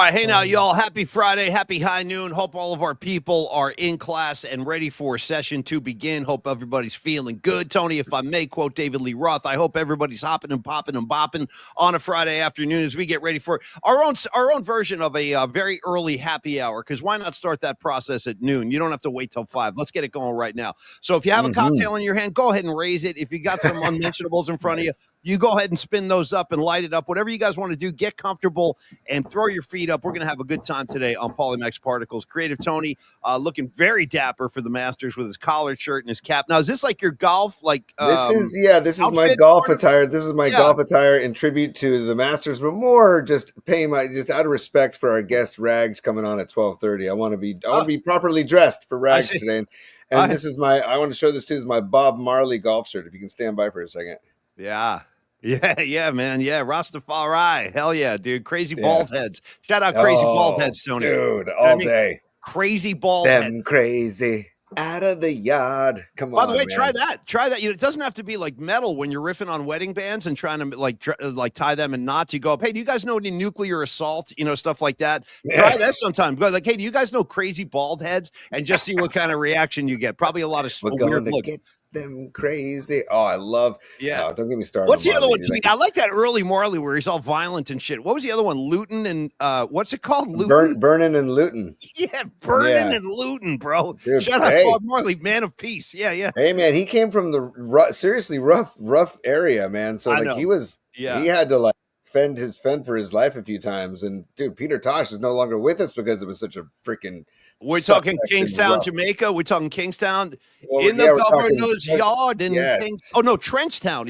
right, hey now, y'all. Happy Friday, happy high noon. Hope all of our people are in class and ready for session to begin. Hope everybody's feeling good. Tony, if I may quote David Lee Roth, I hope everybody's hopping and popping and bopping on a Friday afternoon as we get ready for our own version of a very early happy hour. Because why not start that process at noon? You don't have to wait till 5. Let's get it going right now. So if you have a cocktail in your hand, go ahead and raise it. If you got some unmentionables in front of you, you go ahead and spin those up and light it up. Whatever you guys want to do, get comfortable and throw your feet up. We're going to have a good time today on Polymax Particles. Creative Tony looking very dapper for the Masters with his collared shirt and his cap. Now, is this like your golf? This is my golf attire. This is my golf attire in tribute to the Masters, but more just out of respect for our guest Rags coming on at 12:30. I want to be properly dressed for Rags today. And this is I want to show this too. This is my Bob Marley golf shirt. If you can stand by for a second. Yeah, man. Yeah, Rastafari. Hell yeah, dude. Crazy bald heads. Shout out crazy bald heads, Tony. Dude, all day. Crazy bald heads. Them crazy. Out of the yard. Come on. By the way, man. try that. It doesn't have to be like metal when you're riffing on wedding bands and trying to like tie them in knots. You go up, hey, do you guys know any nuclear assault? Stuff like that. Try that sometime. Go like, hey, do you guys know crazy bald heads? And just see what kind of reaction you get. Probably a lot of weird looks. Them crazy. Oh, I love. Yeah. Don't get me started. What's the other one? I like that early Marley where he's all violent and shit. What was the other one? Luton and what's it called? Luton? Burning and Luton. Yeah, Burning and Luton, bro. Dude, shout out Bob Marley, man of peace. Yeah. Hey, man, he came from the seriously rough area, man. So he had to like fend for his life a few times. And dude, Peter Tosh is no longer with us because it was such a freaking. We're talking Kingstown, Jamaica. We're talking Kingstown in the governor's yard. Trenchtown.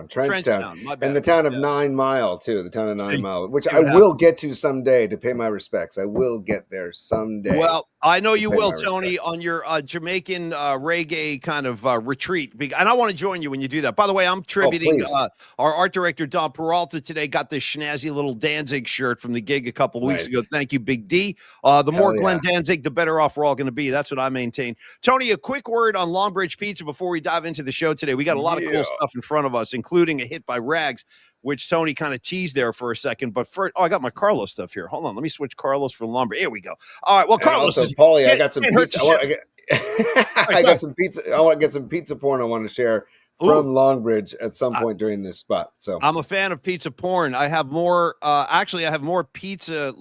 Trenchtown. My bad. And the town of 9 Mile, too. The town of 9 Mile, which I will get to someday to pay my respects. I will get there someday. Well, I know you will, Tony, on your Jamaican reggae kind of retreat. And I want to join you when you do that. By the way, I'm tributing our art director, Don Peralta, today. Got this schnazzy little Danzig shirt from the gig a couple weeks ago. Thank you, Big D. The more Glenn Danzig, the better off we're all going to be. That's what I maintain. Tony, a quick word on Longbridge Pizza before we dive into the show today. We got a lot of cool stuff in front of us, including a hit by Rags, which Tony kind of teased there for a second. But first, I got my Carlos stuff here. Hold on. Let me switch Carlos for Longbridge. Here we go. All right. Well, Carlos is Paulie. I got some pizza. I got some pizza. I want to get some pizza porn I want to share from Longbridge at some point during this spot. So I'm a fan of pizza porn. I have more actually I have more pizza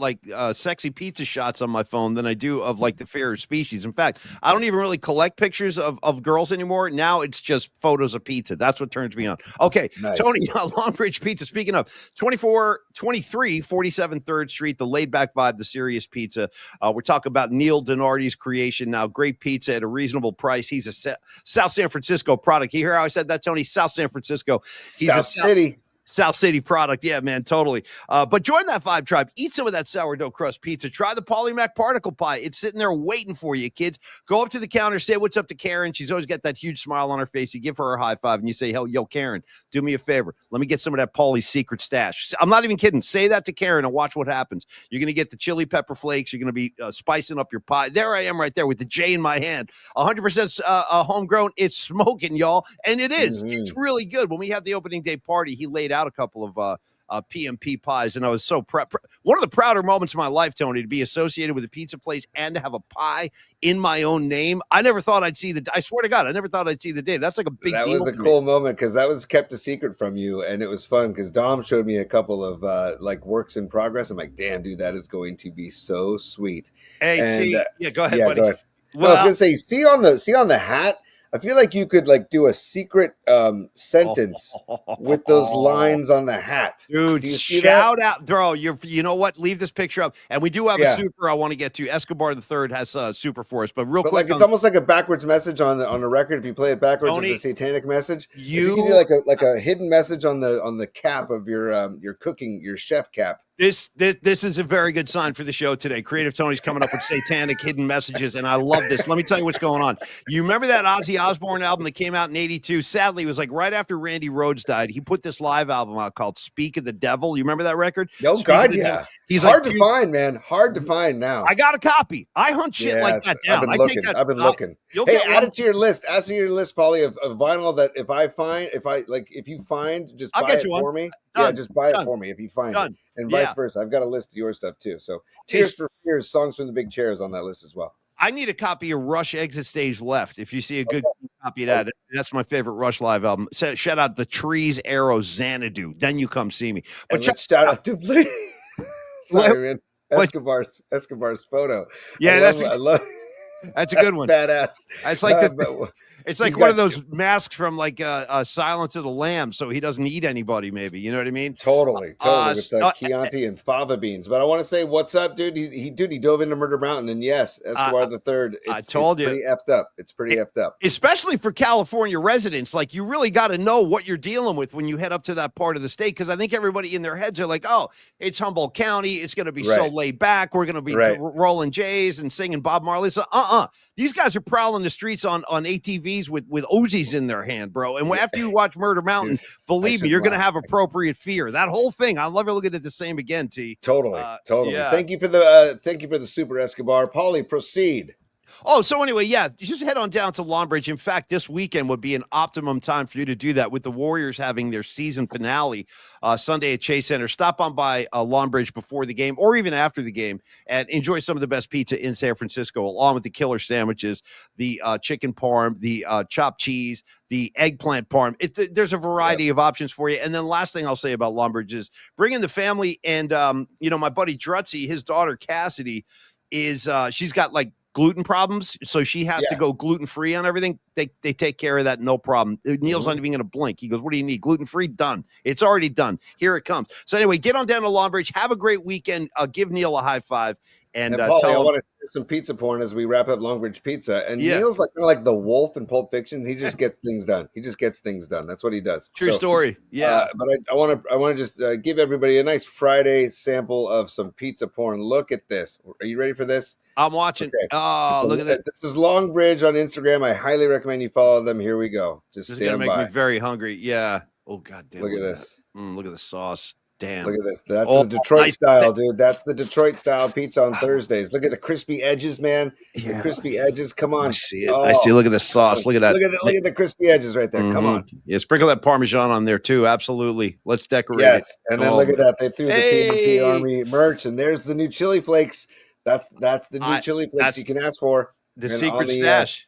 sexy pizza shots on my phone than I do of like the favorite species. In fact, I don't even really collect pictures of girls anymore. Now it's just photos of pizza. That's what turns me on. Okay, nice. Tony, Longbridge Pizza. Speaking of 23 47 3rd Street, the laid back vibe, the serious pizza. We're talking about Neil Donardi's creation now. Great pizza at a reasonable price. He's a South San Francisco product. You hear how I said that, Tony? South San Francisco. He's South City product. Yeah, man, totally. But join that Vibe Tribe. Eat some of that sourdough crust pizza. Try the Polymac Particle Pie. It's sitting there waiting for you, kids. Go up to the counter, say what's up to Karen. She's always got that huge smile on her face. You give her a high five and you say, yo, Karen, do me a favor. Let me get some of that Pauly's secret stash. I'm not even kidding. Say that to Karen and watch what happens. You're going to get the chili pepper flakes. You're going to be spicing up your pie. There I am right there with the J in my hand. 100% homegrown. It's smoking, y'all. And it is. Mm-hmm. It's really good. When we had the opening day party, he laid out a couple of PMP pies, and I was so proud. One of the prouder moments of my life, Tony, to be associated with a pizza place and to have a pie in my own name. I never thought I'd see I swear to God, I never thought I'd see the day. That's like a big deal. That was a cool moment because that was kept a secret from you, and it was fun because Dom showed me a couple of works in progress. I'm like, damn, dude, that is going to be so sweet. Hey, go ahead, buddy. Go ahead. Well, I was gonna say, see on the hat. I feel like you could do a secret sentence with those lines on the hat. Dude, shout out, bro. You know what? Leave this picture up. And we do have a super I want to get to. Escobar III has a super for us. But quick. It's almost like a backwards message on the record. If you play it backwards, Tony, it's a satanic message. You can do a hidden message on the cap of your cooking, your chef cap. This is a very good sign for the show today. Creative Tony's coming up with satanic hidden messages, and I love this. Let me tell you what's going on. You remember that Ozzy Osbourne album that came out in '82? Sadly, it was right after Randy Rhoads died. He put this live album out called "Speak of the Devil." You remember that record? Oh God, yeah. He's hard to find, man. Hard to find now. I got a copy. I hunt shit like that down. I've been looking. Hey, add it to your list. Add it to your list, Paulie, of vinyl that if you find, just buy it for me. Done. Yeah, just buy it for me if you find it. and vice versa. I've got a list of your stuff too. So Tears for Fears, Songs from the Big Chair is on that list as well. I need a copy of Rush Exit Stage Left. If you see a good copy of that, that's my favorite Rush live album. Shout out the Trees, Arrows, Xanadu. Then you come see me. But shout out to sorry, man. Escobar's photo. Yeah, I love that's a good one. Badass. It's like it's like one of those masks from like Silence of the Lambs, so he doesn't eat anybody. Maybe you know what I mean? Totally, with Chianti and fava beans. But I want to say, what's up, dude? He dove into Murder Mountain, and yes, Escobar the Third. I told you, pretty effed up. It's pretty effed up, especially for California residents. Like you really got to know what you're dealing with when you head up to that part of the state, because I think everybody in their heads are like, oh, it's Humboldt County. It's going to be so laid back. We're going to be rolling J's and singing Bob Marley. So these guys are prowling the streets on ATVs with Uzis in their hand, bro. And after you watch Murder Mountain, believe me, you're going to have appropriate fear. That whole thing, I'll never look at it the same again, T. Totally. Yeah. Thank you for the super, Escobar. Paulie, proceed. Oh, so anyway, yeah, just head on down to Longbridge. In fact, this weekend would be an optimum time for you to do that, with the Warriors having their season finale Sunday at Chase Center. Stop on by Longbridge before the game or even after the game and enjoy some of the best pizza in San Francisco, along with the killer sandwiches, the chicken parm, the chopped cheese, the eggplant parm. There's a variety of options for you. And then last thing I'll say about Longbridge is bring in the family. And, my buddy Drutzy, his daughter Cassidy, is she's got like gluten problems, so she has to go gluten-free on everything. They take care of that, no problem. Neil's not even going to blink. He goes, what do you need? Gluten-free? Done. It's already done. Here it comes. So anyway, get on down to Longbridge. Have a great weekend. Give Neil a high five. And Paulie, tell him, I want to do some pizza porn as we wrap up Longbridge Pizza. And Neil's like the wolf in Pulp Fiction. He just gets things done. That's what he does. True story. Yeah. But I want to just give everybody a nice Friday sample of some pizza porn. Look at this. Are you ready for this? I'm watching. Okay. Oh, look at that. This is Longbridge on Instagram. I highly recommend you follow them. Here we go. Just stand by. This is going to make me very hungry. Yeah. Oh, God damn. Look at this. Look at the sauce. Damn. Look at this. That's the Detroit style, dude. That's the Detroit style pizza on Thursdays. Look at the crispy edges, man. The crispy edges. Come on. I see it. I see. Look at the sauce. Look at that. Look at the crispy edges right there. Come on. Yeah, sprinkle that Parmesan on there too. Absolutely. Let's decorate it. And then look at that. They threw the PMP Army merch, and there's the new chili flakes. That's the new chili flakes you can ask for. The secret stash.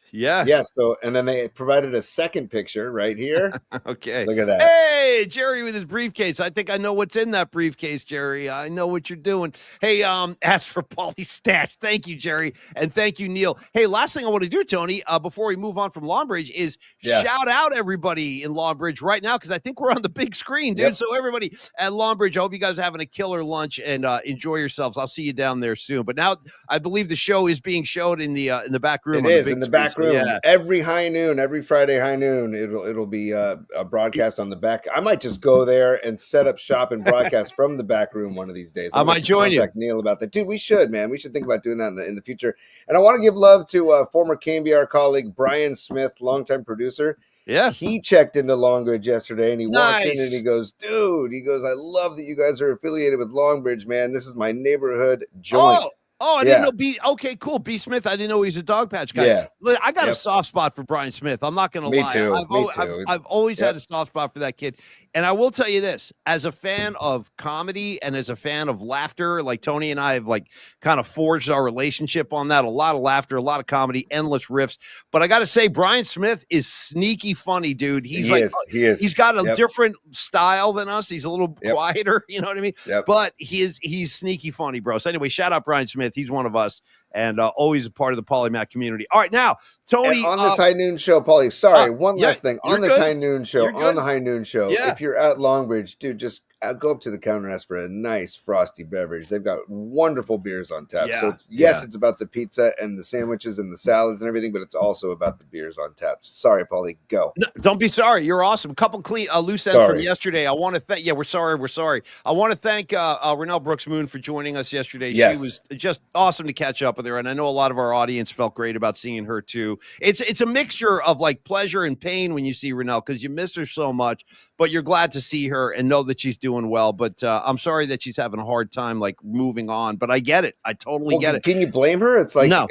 So, and then they provided a second picture right here. Okay. Look at that. Hey, Jerry with his briefcase. I think I know what's in that briefcase, Jerry. I know what you're doing. Hey, as for Paulie's stash, thank you, Jerry. And thank you, Neil. Hey, last thing I want to do, Tony, before we move on from Longbridge is shout out everybody in Longbridge right now, because I think we're on the big screen, dude. So everybody at Longbridge, I hope you guys are having a killer lunch and enjoy yourselves. I'll see you down there soon. But now I believe the show is being showed in the back room. It is in the back room. Every high noon, every Friday high noon, it'll be a broadcast on the back. I might just go there and set up shop and broadcast from the back room one of these days. I might join you, Neil, about that, dude. We should, man. We should think about doing that in the future. And I want to give love to former KMBR colleague Brian Smith, longtime producer. Yeah, he checked into Longbridge yesterday, and he walked in and he goes, "Dude, I love that you guys are affiliated with Longbridge, man. This is my neighborhood joint." Oh, I didn't know Okay, cool. B. Smith. I didn't know he's a dog patch guy. Yeah. Look, I got a soft spot for Brian Smith. I'm not going to lie. Me too. I've always had a soft spot for that kid. And I will tell you this, as a fan of comedy and as a fan of laughter, like Tony and I have like kind of forged our relationship on that. A lot of laughter, a lot of comedy, endless riffs. But I got to say, Brian Smith is sneaky funny, dude. He is. He's got a different style than us. He's a little quieter. You know what I mean? But he's sneaky funny, bro. So anyway, shout out Brian Smith. He's one of us and always a part of the Polymath community. All right, now, Tony. And on this high noon show, Paulie, sorry, one last thing. On this high noon show, if you're at Longbridge, dude, just go up to the counter and ask for a nice frosty beverage. They've got wonderful beers on tap. So it's about the pizza and the sandwiches and the salads and everything, but it's also about the beers on tap. Sorry, Paulie, go. No, don't be sorry. You're awesome. A couple clean loose ends from yesterday. I want to thank. We're sorry. I want to thank Renelle Brooks Moon for joining us yesterday. She was just awesome to catch up with her, and I know a lot of our audience felt great about seeing her too. It's a mixture of like pleasure and pain when you see Renelle, because you miss her so much, but you're glad to see her and know that she's doing well. But I'm sorry that she's having a hard time like moving on. But I get it. I totally get it. Can you blame her? It's like No,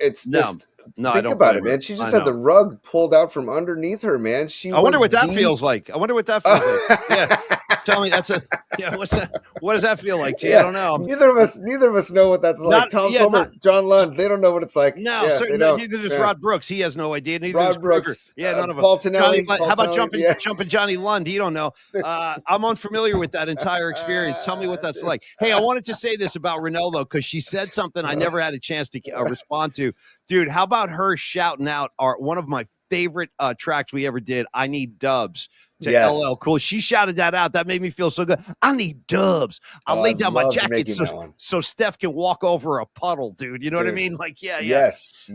think about it, man. She just had the rug pulled out from underneath her, man. I wonder what that feels like. Yeah. Tell me that's a yeah. What's that? What does that feel like? Gee, I don't know. Neither of us know what that's like. Not Tom yeah, not Comer, John Lund, they don't know what it's like. no, Yeah, sir. they don't. Neither does Yeah. Rod Brooks. He has no idea. Neither does Rod Kruger. Brooks, Yeah, none of them. Paul Johnny, Tonelli. how about Yeah. jumping Johnny Lund? He don't know. I'm unfamiliar with that entire experience. Tell me what that's like. Hey, I wanted to say this about Renell though, because she said something I never had a chance to respond to. Dude, how about her shouting out one of my favorite tracks we ever did? I Need Dubs. To LL Cool. She shouted that out. That made me feel so good. I need dubs. I'll lay down my jacket so Steph can walk over a puddle, dude. You know what I mean? Like, yeah. Yes.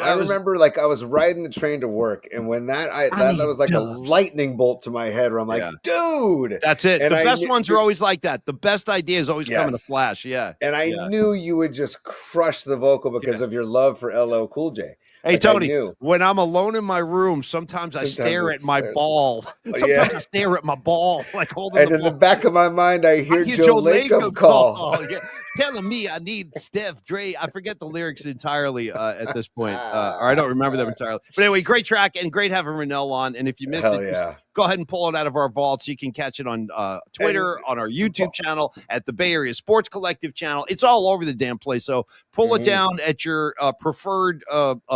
I remember like I was riding the train to work, and when that was like dubs. A lightning bolt to my head where I'm like, dude. That's it. And the best ones are always like that. The best ideas always come in a flash. Yeah. And I knew you would just crush the vocal because of your love for LL Cool J. Hey, like Tony, when I'm alone in my room, sometimes I stare at my ball. Sometimes I stare at my ball, like holding and the in ball. the back of my mind, I hear Joe Lacob call. Telling me I need Steph Dre. I forget the lyrics entirely at this point, or I don't remember them entirely. But anyway, great track and great having Renell on. And if you missed it, just go ahead and pull it out of our vaults. You can catch it on Twitter, on our YouTube channel, at the Bay Area Sports Collective channel. It's all over the damn place. So pull it down at your preferred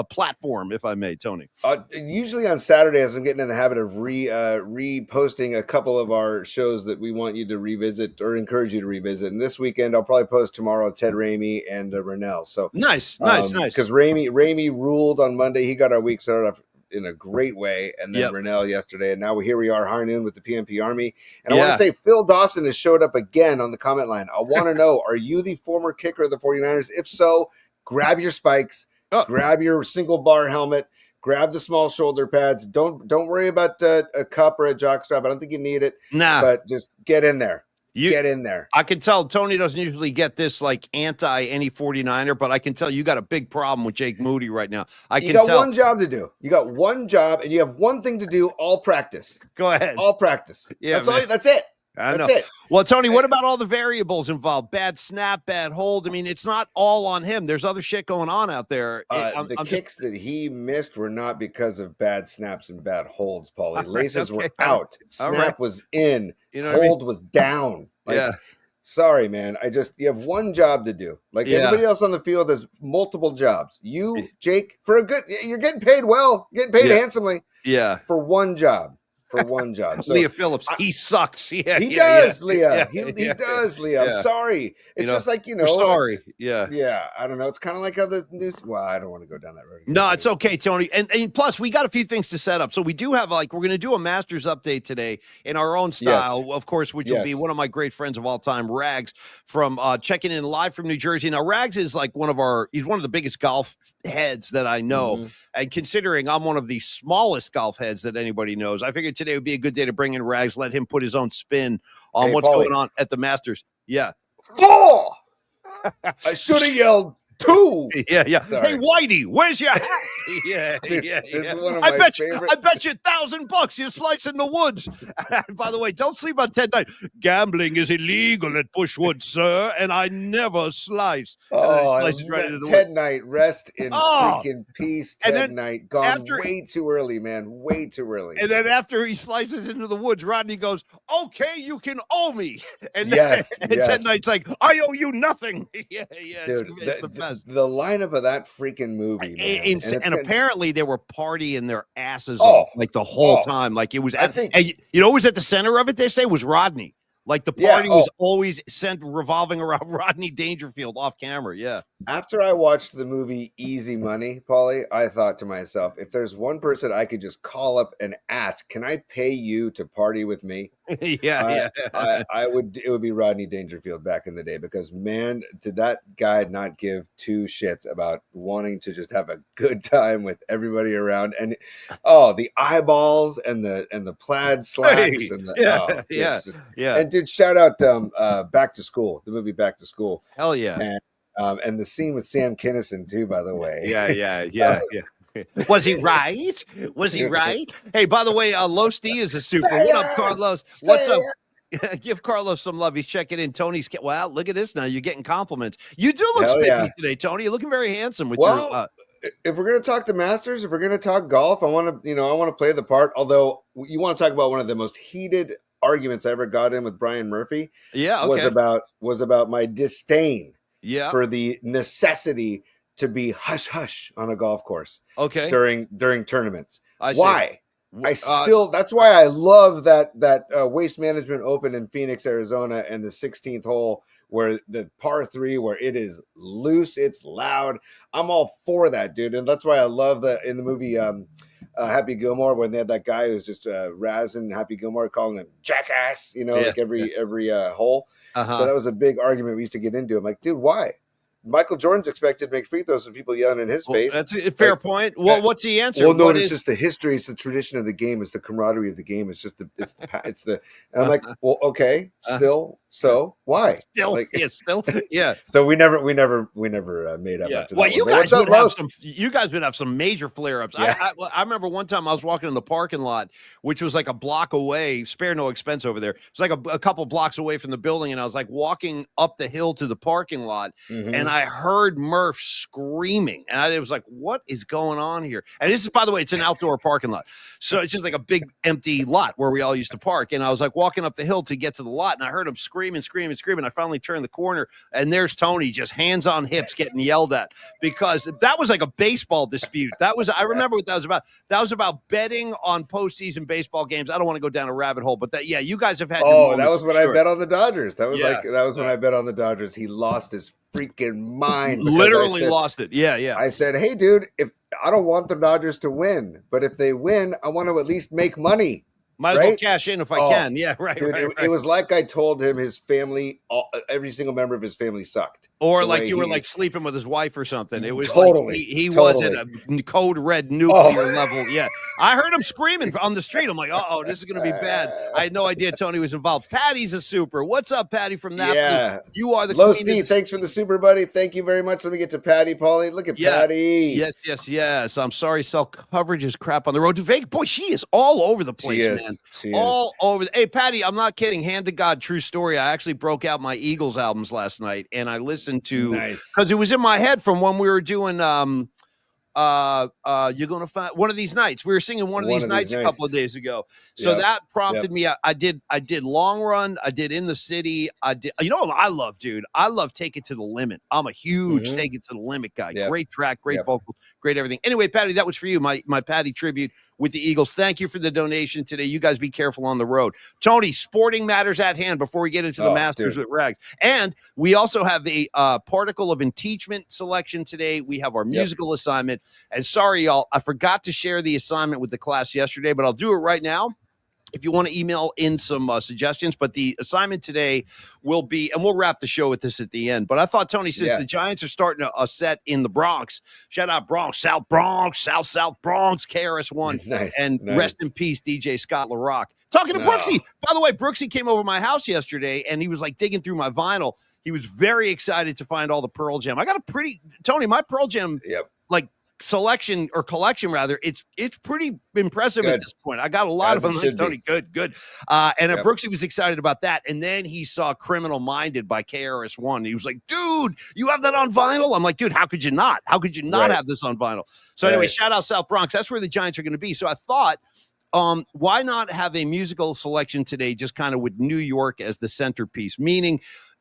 platform, if I may, Tony. Usually on Saturdays, I'm getting in the habit of reposting a couple of our shows that we want you to revisit or encourage you to revisit. And this weekend, I'll probably post tomorrow Ted Ramey and Renell. So nice. Because Ramey ruled on Monday. He got our week started off in a great way, and then Renell yesterday, and now here we are high noon with the PMP Army. And I want to say Phil Dawson has showed up again on the comment line. I want to know, are you the former kicker of the 49ers? If so, grab your spikes, grab your single bar helmet, grab the small shoulder pads. Don't worry about a cup or a jockstrap. I don't think you need it. But just get in there. Get in there. I can tell Tony doesn't usually get this like anti any 49er, but I can tell you got a big problem with Jake Moody right now. You got one job to do. You got one job, and you have one thing to do. All practice. Go ahead. All practice. Yeah, that's it. That's it. Well, Tony, what about all the variables involved? Bad snap, bad hold. I mean, it's not all on him. There's other shit going on out there. The kicks that he missed were not because of bad snaps and bad holds, Paulie. Laces were out. Snap was in. Hold was down. Sorry, man. You have one job to do. Like everybody else on the field has multiple jobs. You, Jake, you're getting paid well, getting paid handsomely. Yeah. For one job. So, Leah Phillips, he sucks. He does, Leah. He does, Leah. I'm sorry. It's just like, we're sorry. Yeah. I don't know. It's kind of like other news. Well, I don't want to go down that road. No, it's okay, Tony. And plus, we got a few things to set up. So we do have we're going to do a Masters update today in our own style, of course, which will be one of my great friends of all time, Rags, from checking in live from New Jersey. Now, Rags is like he's one of the biggest golf heads that I know. Mm-hmm. And considering I'm one of the smallest golf heads that anybody knows, I figured today would be a good day to bring in Rags, let him put his own spin on what's going on at the Masters. Yeah. 4. I should have yelled 2. Yeah. Sorry. Hey, Whitey, where's your hat? Yeah. I bet you $1,000 you're slicing the woods. By the way, don't sleep on Ted Knight. Gambling is illegal at Bushwood, sir, and I never slice. Ted Knight, rest in freaking peace. Ted Knight, gone way too early, man. Way too early. And then after he slices into the woods, Rodney goes, "Okay, you can owe me." And Ted Knight's like, "I owe you nothing." Yeah. Dude, it's the best. The lineup of that freaking movie, man. And apparently they were partying their asses off like the whole time. Like it was, and you know, who was at the center of it? They say was Rodney. Like the party was always revolving around Rodney Dangerfield off camera. Yeah. After I watched the movie Easy Money, Paulie, I thought to myself, if there's one person I could just call up and ask, can I pay you to party with me? I would. It would be Rodney Dangerfield back in the day, because man, did that guy not give two shits about wanting to just have a good time with everybody around, and the eyeballs and the plaid slacks and and dude, shout out Back to School, the movie Back to School. Hell yeah. And the scene with Sam Kinison too, by the way. Yeah. Was he right? Hey, by the way, Los D is a super. What up, Carlos? What's up? Give Carlos some love. He's checking in. Tony's. Wow, look at this now. You're getting compliments. You do look spiffy today, Tony. You're looking very handsome with your. If we're going to talk the Masters, if we're going to talk golf, I want to play the part. Although you want to talk about one of the most heated arguments I ever got in with Brian Murphy Yeah. was Okay. about my disdain Yeah. for the necessity to be hush hush on a golf course Okay. during tournaments. I see. Why? That's why I love that Waste Management Open in Phoenix, Arizona, and the 16th hole where the par 3 where it is loose, it's loud. I'm all for that, dude, and that's why I love that in the movie Happy Gilmore when they had that guy who's just razzing Happy Gilmore, calling him jackass, Yeah. like every hole. So Uh-huh. that was a big argument we used to get into. I'm like, dude, why? Michael Jordan's expected to make free throws and people yelling in his Well, face. that's a fair Like, point. Well, what's the answer? well, no, What it's is just the history. It's the tradition of the game. It's the camaraderie of the game. It's just the. And I'm like, well, okay, uh, so why? still, Like, yeah, still, yeah. so we never made up Yeah. after Well, that one. you But guys what's up, would have Los? some. You guys would have some major flare-ups. Yeah. I remember one time I was walking in the parking lot, which was like a block away. Spare no expense over there. It's like a couple blocks away from the building, and I was like walking up the hill to the parking lot, and I heard Murph screaming, and I was like, "What is going on here?" And this is, by the way, it's an outdoor parking lot, so it's just like a big empty lot where we all used to park. And I was like walking up the hill to get to the lot, and I heard him screaming. I finally turned the corner, and there's Tony just hands on hips getting yelled at because that was like a baseball dispute. I remember what that was about. That was about betting on postseason baseball games. I don't want to go down a rabbit hole, but yeah, you guys have had your moments. That was when I bet on the Dodgers. That was when Yeah. I bet on the Dodgers. He lost his freaking mind. Literally lost it. Yeah. I said, hey, dude, if I don't want the Dodgers to win, but if they win, I want to at least make money. Might as well cash in if I can. Yeah, right. Dude, right. It was like I told him his family, every single member of his family sucked. Or like you were like sleeping with his wife or something. It was totally, like he was at a code red nuclear level. Yeah. I heard him screaming on the street. I'm like, uh-oh, this is going to be bad. I had no idea Tony was involved. Patty's a super. What's up, Patty from Napoli? Yeah. You are the Los D, thanks for the super, buddy. Thank you very much. Let me get to Patty, Paulie. Look at Patty. Yes. I'm sorry, cell coverage is crap on the road to Vegas. Boy, she is all over the place, man. She all over. Hey, Patty, I'm not kidding. Hand to God, true story. I actually broke out my Eagles albums last night, and I listened to because it was in my head from when we were doing you're gonna find one of these nights. We were singing one of these nights a couple of days ago. So that prompted me. I did Long Run, I did In the City, I did, you know what I love, dude? I love Take It to the Limit. I'm a huge Take It to the Limit guy. Great track, great vocal, great everything. Anyway, Patty, that was for you, my Patty tribute with the Eagles. Thank you for the donation today. You guys be careful on the road. Tony, sporting matters at hand before we get into the Masters with Rags. And we also have a particle of impeachment selection today. We have our musical assignment. And sorry, y'all, I forgot to share the assignment with the class yesterday, but I'll do it right now. If you want to email in some suggestions, but the assignment today will be, and we'll wrap the show with this at the end. But I thought, Tony, since the Giants are starting a set in the Bronx, shout out Bronx, South Bronx, South Bronx, KRS-One, and rest in peace, DJ Scott LaRock. Talking to Brooksy. By the way, Brooksy came over my house yesterday, and he was like digging through my vinyl. He was very excited to find all the Pearl Jam. I got a pretty, Tony, my Pearl Jam, like, selection or collection rather, it's pretty impressive at this point. I got a lot of them. Like, Tony, good. And Brooksy was excited about that. And then he saw Criminal Minded by KRS-One. He was like, dude, you have that on vinyl? I'm like, dude, how could you not? How could you not have this on vinyl? So anyway, shout out South Bronx. That's where the Giants are going to be. So I thought, why not have a musical selection today just kind of with New York as the centerpiece, meaning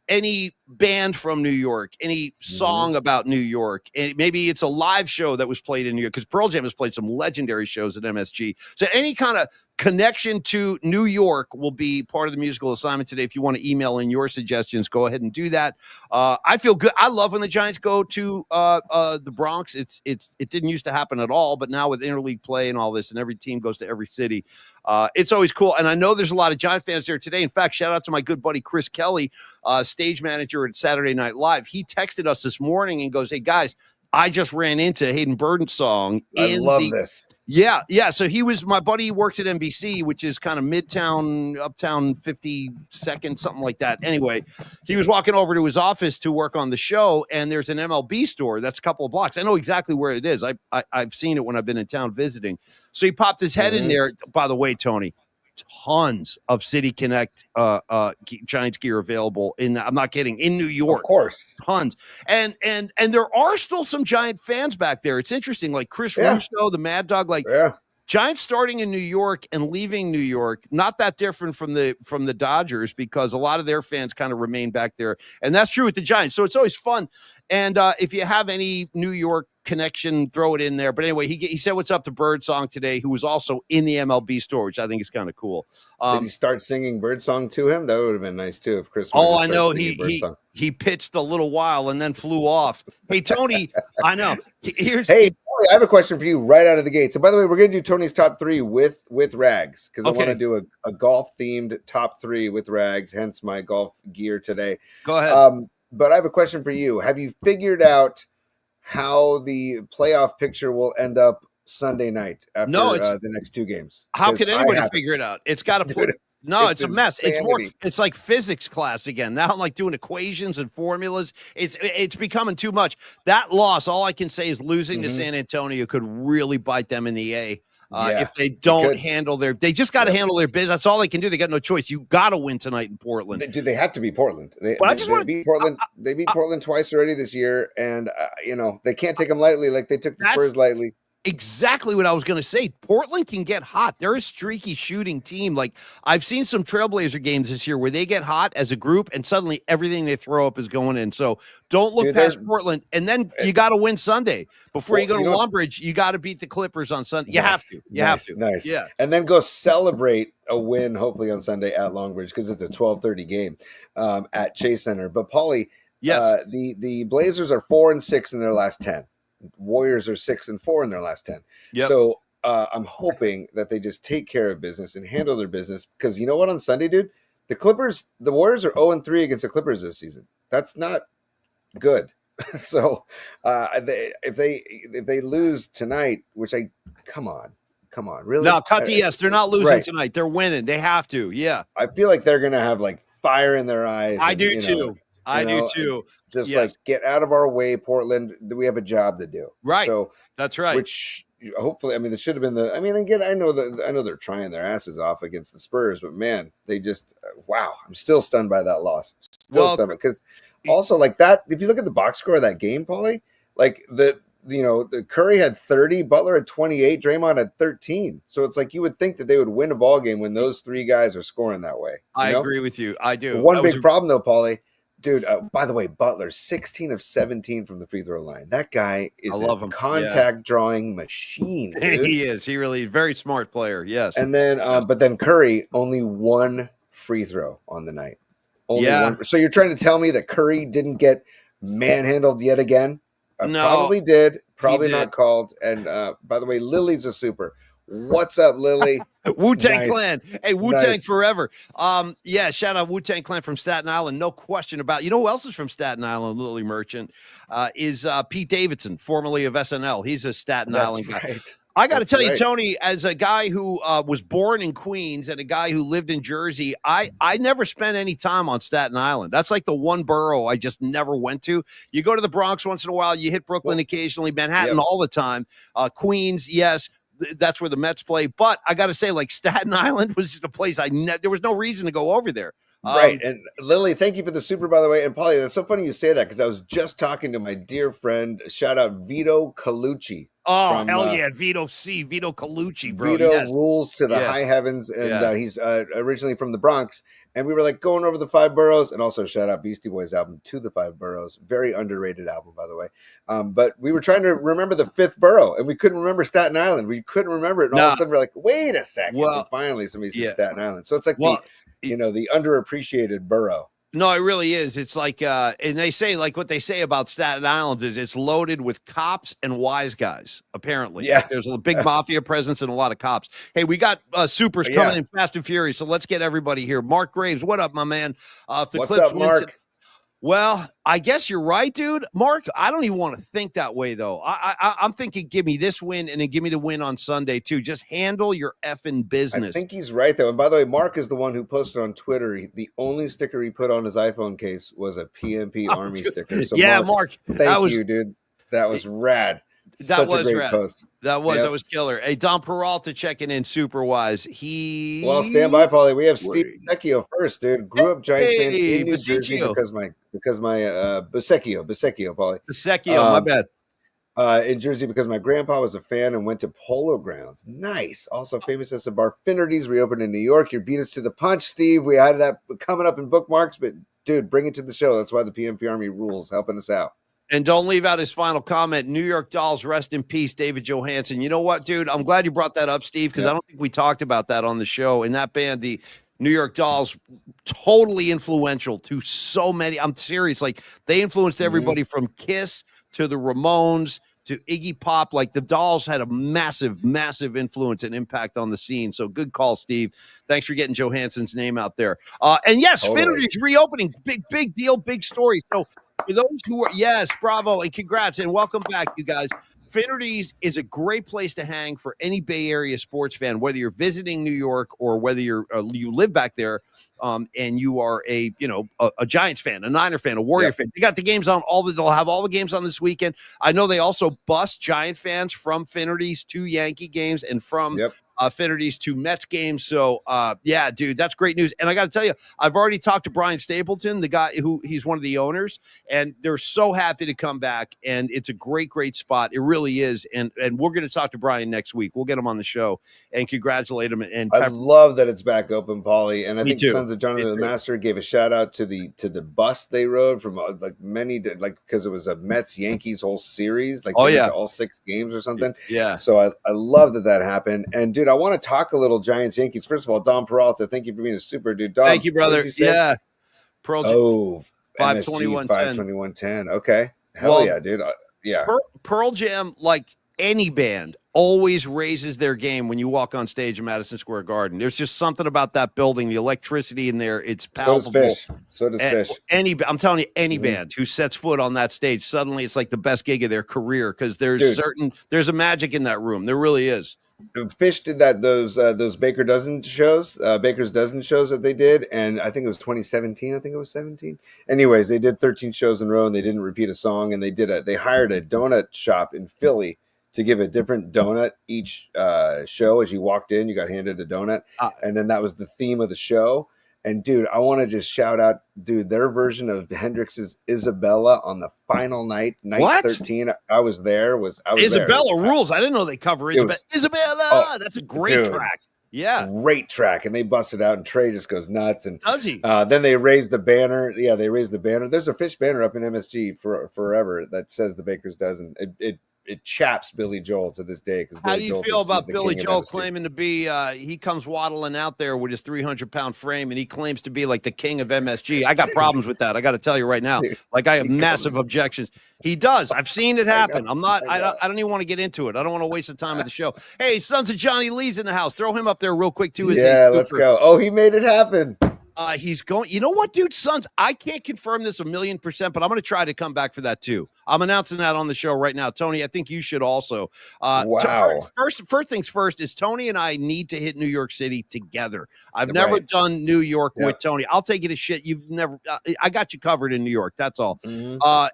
any band from New York, any song about New York, and maybe it's a live show that was played in New York, because Pearl Jam has played some legendary shows at MSG. So any kind of connection to New York will be part of the musical assignment today. If you want to email in your suggestions, go ahead and do that. I feel good. I love when the Giants go to the Bronx. It didn't used to happen at all, but now with interleague play and all this, and every team goes to every city, it's always cool. And I know there's a lot of Giant fans there today. In fact, shout out to my good buddy Chris Kelly, stage manager at Saturday Night Live. He texted us this morning and goes, "Hey guys, I just ran into Hayden Birdsong. I love this. Yeah. So he was my buddy. He works at NBC, which is kind of Midtown, Uptown, 52nd, something like that. Anyway, he was walking over to his office to work on the show, and there's an MLB store that's a couple of blocks. I know exactly where it is. I've seen it when I've been in town visiting. So he popped his head in there. By the way, Tony, tons of City Connect Giants gear available I'm not kidding, in New York. Of course. Tons. And there are still some Giant fans back there. It's interesting, like Chris Russo, the Mad Dog, like Giants starting in New York and leaving New York, not that different from the Dodgers, because a lot of their fans kind of remain back there, and that's true with the Giants. So it's always fun. And if you have any New York connection, throw it in there. But anyway, he said what's up to Birdsong today, who was also in the MLB store, which I think is kind of cool. Did he start singing Birdsong to him? That would have been nice too if Chris. Oh, I know he pitched a little while and then flew off. Hey Tony, I know. Hey, I have a question for you right out of the gate. So, by the way, we're going to do Tony's top 3 with Rags, because I want to do a golf themed top 3 with Rags. Hence my golf gear today. Go ahead. But I have a question for you. Have you figured out how the playoff picture will end up Sunday night after the next 2 games? How can anybody figure it out? It's got to put. It's a mess. Insanity. It's like physics class again. Now I'm like doing equations and formulas. It's becoming too much. That loss, all I can say is losing to San Antonio could really bite them in the A. If they don't handle they just got to handle their business. That's all they can do. They got no choice. You got to win tonight in Portland. They have to beat Portland. They beat Portland. They beat Portland twice already this year, and they can't take them lightly, like they took the Spurs lightly. Exactly what I was going to say. Portland can get hot. They're a streaky shooting team. Like, I've seen some Trailblazer games this year where they get hot as a group and suddenly everything they throw up is going in. So don't look past Portland. And then you got to win Sunday. Before you go to Longbridge, you got to beat the Clippers on Sunday. You have to. You have to. Nice. Yeah. And then go celebrate a win, hopefully on Sunday at Longbridge, because it's a 12:30 game at Chase Center. But Paulie, yes, the Blazers are 4-6 in their last 10. Warriors are 6-4 in their last 10. Yep. So I'm hoping that they just take care of business and handle their business, because you know what, on Sunday, dude, the Warriors are 0-3 against the Clippers this season. That's not good. So if they lose tonight, which come on, really? No, cut the S. They're not losing tonight. They're winning. They have to. Yeah. I feel like they're gonna have like fire in their eyes. I do too. I do too. Just like, get out of our way, Portland. We have a job to do. Right. So that's right. Which hopefully, it should have been again, I know they're trying their asses off against the Spurs, but man, they just wow. I'm still stunned by that loss. Stunned, because also like that. If you look at the box score of that game, Paulie, like the Curry had 30, Butler had 28, Draymond had 13. So it's like you would think that they would win a ball game when those 3 guys are scoring that way. I agree with you. I do. One big problem though, Paulie. Dude, by the way, Butler, 16 of 17 from the free throw line. That guy is a contact drawing machine. Dude. He is. He really is. Very smart player. Yes. And then, but then Curry, only 1 free throw on the night. Only 1. So you're trying to tell me that Curry didn't get manhandled yet again? No. Probably did. Probably not called. And by the way, Lily's a super. What's up, Lily? Wu-Tang Clan. Hey, Wu-Tang forever. Shout out Wu-Tang Clan from Staten Island. No question about it. You know who else is from Staten Island, Lily Merchant? Is Pete Davidson, formerly of SNL. He's a Staten Island guy. Right. I got to tell you, Tony, as a guy who was born in Queens and a guy who lived in Jersey, I never spent any time on Staten Island. That's like the one borough I just never went to. You go to the Bronx once in a while. You hit Brooklyn occasionally, Manhattan all the time. Queens, yes. That's where the Mets play. But I got to say, like, Staten Island was just a place there was no reason to go over there. Right. And Lily, thank you for the super, by the way. And Paulie, that's so funny you say that, because I was just talking to my dear friend, shout out Vito Colucci. Oh, hell yeah. Vito Colucci, bro. Vito rules to the high heavens. And he's originally from the Bronx. And we were like going over the 5 boroughs, and also shout out Beastie Boys album, To the 5 Boroughs. Very underrated album, by the way. But we were trying to remember the 5th borough, and we couldn't remember Staten Island. We couldn't remember it. And all of a sudden we're like, wait a second. Well, and finally somebody said Staten Island. So it's like the underappreciated borough. No, it really is. It's like, and they say, like, what they say about Staten Island is it's loaded with cops and wise guys, apparently. Yeah. There's a big mafia presence and a lot of cops. Hey, we got supers coming in fast and furious, so let's get everybody here. Mark Graves, what up, my man? What's up, Mark? Well, I guess you're right, dude. Mark, I don't even want to think that way, though. I'm thinking give me this win and then give me the win on Sunday, too. Just handle your effing business. I think he's right, though. And by the way, Mark is the one who posted on Twitter. The only sticker he put on his iPhone case was a PMP Army sticker. So Mark. Thank you, dude. That was rad. Such a great post. That was killer. Hey, Don Peralta checking in super wise. Well, stand by, Paulie. We have Steve Bisecchio first, dude. Grew up Giants fan in New Jersey because my Bisecchio, Paulie. Bisecchio, my bad. in Jersey because my grandpa was a fan and went to Polo Grounds. Nice. Also famous as the bar Finnerty's reopened in New York. You beat us to the punch, Steve. We had that coming up in bookmarks, but dude, bring it to the show. That's why the PMP Army rules, helping us out. And don't leave out his final comment. New York Dolls, rest in peace, David Johansen. You know what, dude? I'm glad you brought that up, Steve, because I don't think we talked about that on the show. And that band, the New York Dolls, totally influential to so many. I'm serious. Like, they influenced everybody from Kiss to the Ramones to Iggy Pop. Like, the Dolls had a massive, massive influence and impact on the scene. So good call, Steve. Thanks for getting Johansen's name out there. And yes, Finnerty's reopening. Big deal, big story. So for those who are, yes, bravo, and congrats, and welcome back, you guys. Finnerty's is a great place to hang for any Bay Area sports fan, whether you're visiting New York or whether you live back there, and you are a Giants fan, a Niner fan, a Warrior fan. They got the games on they'll have all the games on this weekend. I know they also bus Giant fans from Finnerty's to Yankee games and from Finnerty's to Mets games. So yeah, dude, that's great news. And I got to tell you, I've already talked to Brian Stapleton, the guy he's one of the owners, and they're so happy to come back. And it's a great spot. It really is. And we're going to talk to Brian next week. We'll get him on the show and congratulate him. And I love that it's back open, Paulie. And I think too. Sons of Jonathan the Master gave a shout out to the bus they rode from because it was a Mets Yankees whole series, like all 6 games or something. Yeah. So I love that happened. And dude, I want to talk a little Giants Yankees. First of all, Don Peralta, thank you for being a super dude. Don, thank you, brother. Yeah. Pearl 52110. Okay. Hell yeah, dude. Pearl Jam, like any band, always raises their game when you walk on stage in Madison Square Garden. There's just something about that building, the electricity in there. It's palpable. So does Fish. I'm telling you, any band who sets foot on that stage, suddenly it's like the best gig of their career because there's a magic in that room. There really is. Fish did those Baker's Dozen shows that they did, and I think it was 2017. I think it was 17. Anyways, they did 13 shows in a row, and they didn't repeat a song. And they hired a donut shop in Philly to give a different donut each show. As you walked in, you got handed a donut, and then that was the theme of the show. And dude, I want to just shout out, dude, their version of Hendrix's Isabella on the final night 13. I was there. Isabella rules. I didn't know they cover Isabella. That's a great track. Yeah, great track. And they busted out, and Trey just goes nuts. And does he? Then they raised the banner. Yeah, they raised the banner. There's a Fish banner up in MSG forever that says the Baker's Dozen. It chaps Billy Joel to this day. How do you feel about Billy Joel claiming to be, he comes waddling out there with his 300-pound frame and he claims to be like the king of MSG. I got problems with that. I got to tell you right now. Like, I have massive objections. He does. I've seen it happen. I don't even want to get into it. I don't want to waste the time of the show. Hey, Sons of Johnny Lee's in the house. Throw him up there real quick too. Yeah, let's go. Oh, he made it happen. He's going, you know what, dude, Sons, I can't confirm this 1,000,000%, but I'm going to try to come back for that too. I'm announcing that on the show right now. Tony, I think you should also. Wow. First things first is Tony and I need to hit New York City together. I've never done New York with Tony. I'll take you to shit. You've never, I got you covered in New York. That's all.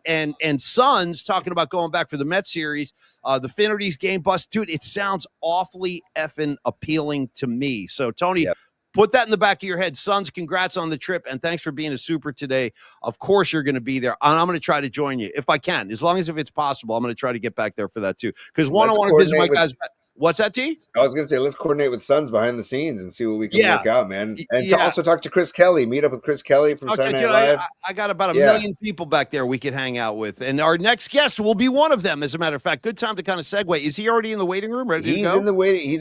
And Sons talking about going back for the Mets series, the Finnerty's game bus, dude, it sounds awfully effing appealing to me. So Tony, put that in the back of your head. Sons, congrats on the trip, and thanks for being a super today. Of course you're going to be there, and I'm going to try to join you if I can. As long as if it's possible, I'm going to try to get back there for that too. Because one, I want to visit my guys. What's that, T? I was going to say, let's coordinate with Sons behind the scenes and see what we can work out, man. And to also talk to Chris Kelly. Meet up with Chris Kelly from Saturday Night Live. I got about 1 million people back there we could hang out with. And our next guest will be one of them, as a matter of fact. Good time to kind of segue. Is he already in the waiting room, ready to go? He's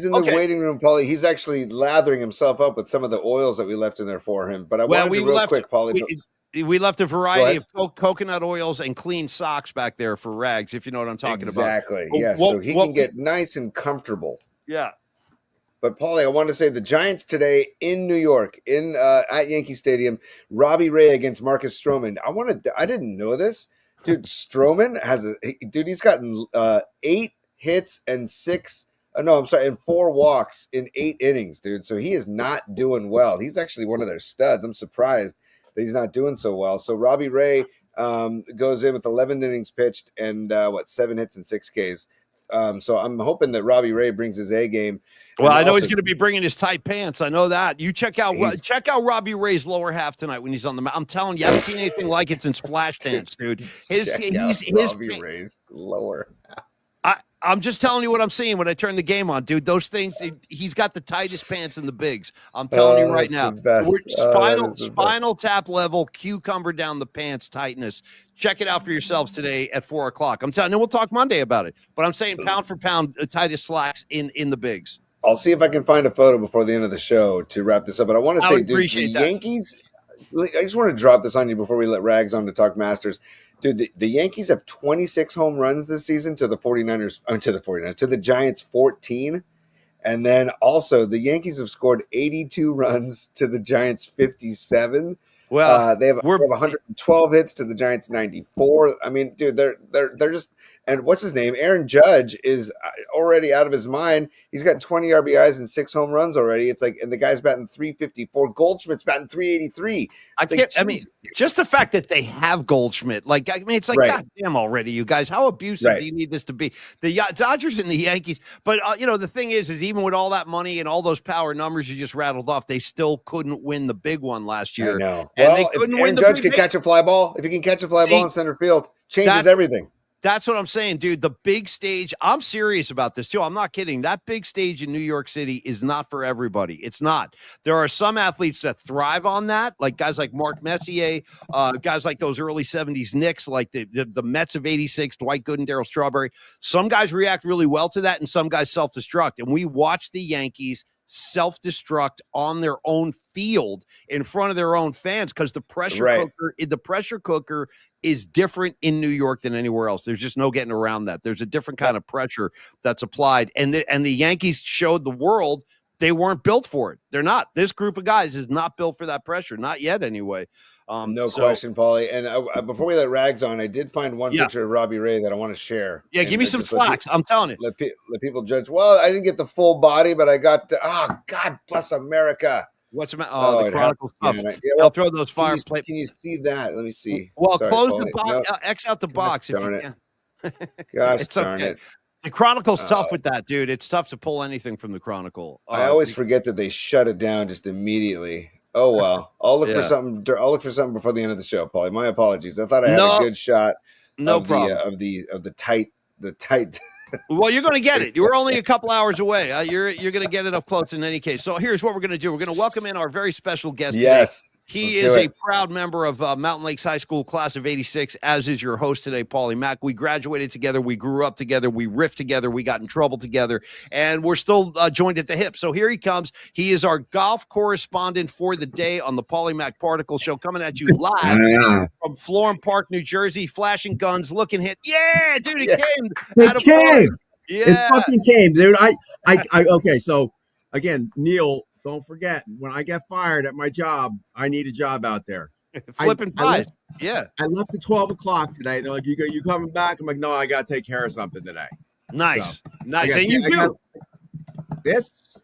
in the waiting room, Paulie. He's actually lathering himself up with some of the oils that we left in there for him. But I wanted to real quick, Paulie. We left a variety of coconut oils and clean socks back there for rags, if you know what I'm talking about. Exactly, yes. So he can get nice and comfortable. Yeah. But Paulie, I want to say the Giants today in New York, at Yankee Stadium, Robbie Ray against Marcus Stroman. I didn't know this. Dude, Stroman he's gotten 8 hits and 4 walks in 8 innings, dude. So he is not doing well. He's actually one of their studs. I'm surprised that he's not doing so well. So Robbie Ray goes in with 11 innings pitched and 7 hits and 6 Ks. So I'm hoping that Robbie Ray brings his A game. Well, I know he's going to be bringing his tight pants. I know that. You check out Robbie Ray's lower half tonight when he's on the mound. I'm telling you, I haven't seen anything like it since Flashdance, dude. Robbie Ray's lower half. I'm just telling you what I'm seeing when I turn the game on, dude. Those things, he's got the tightest pants in the bigs. I'm telling you right That's now. the best. We're That is the best. spinal tap level, cucumber down the pants tightness. Check it out for yourselves today at 4:00. I'm telling you, we'll talk Monday about it. But I'm saying pound for pound, tightest slacks in the bigs. I'll see if I can find a photo before the end of the show to wrap this up. But I want to say, dude, the Yankees. I just want to drop this on you before we let Rags on to talk Masters. Dude, the Yankees have 26 home runs this season to the 49ers. To the Giants 14. And then also the Yankees have scored 82 runs to the Giants 57. Well, they have 112 hits to the Giants 94. I mean, dude, they're just. And what's his name? Aaron Judge is already out of his mind. He's got 20 RBIs and 6 home runs already. It's like, and the guy's batting 354. Goldschmidt's batting 383. I mean, just the fact that they have Goldschmidt, it's like, God damn already, you guys. How abusive do you need this to be? The Dodgers and the Yankees. But, the thing is even with all that money and all those power numbers you just rattled off, they still couldn't win the big one last year. I know. And they couldn't win Judge could catch a fly ball. If he can catch a fly ball in center field, changes everything. That's what I'm saying, dude. The big stage, I'm serious about this too. I'm not kidding. That big stage in New York City is not for everybody. It's not. There are some athletes that thrive on that, like guys like Mark Messier, guys like those early 70s Knicks, like the Mets of 86, Dwight Gooden, Darryl Strawberry. Some guys react really well to that, and some guys self-destruct. And we watch the Yankees self-destruct on their own field in front of their own fans because the pressure cooker is different in New York than anywhere else. There's just no getting around that. There's a different kind of pressure that's applied, and the Yankees showed the world they weren't built for it. They're not. This group of guys is not built for that pressure, not yet anyway. No question, Paulie. And before we let Rags on, I did find one picture of Robbie Ray that I want to share. Yeah, give me some slacks. I'm telling you. Let people judge. Well, I didn't get the full body, but I got God bless America. What's the matter? Oh, the Chronicle stuff. I'll throw those fire plates. Can you see that? Let me see. Well, close the box. No. X out the box if you can. Gosh darn it. The Chronicle's tough with that, dude. It's tough to pull anything from the Chronicle. I always forget that they shut it down just immediately. Oh well, I'll look for something. I'll look for something before the end of the show, Paulie. My apologies. I thought I had a good shot. No problem. Of the tight. Well, you're going to get it. You're only a couple hours away. You're going to get it up close in any case. So here's what we're going to do. We're going to welcome in our very special guest today. He is a proud member of Mountain Lakes High School class of 86, as is your host today, Paulie Mack. We graduated together. We grew up together. We riffed together. We got in trouble together. And we're still joined at the hip. So here he comes. He is our golf correspondent for the day on the Paulie Mack Particle Show, coming at you live from Florham Park, New Jersey. Flashing guns, looking hit. Yeah, dude, it came. It came. Yeah. It fucking came, dude. Okay, so, again, Neil, don't forget, when I get fired at my job, I need a job out there. Flipping pies. I left at 12 o'clock today. They're like, you coming back? I'm like, no, I got to take care of something today. Nice. So, nice. And you do. This.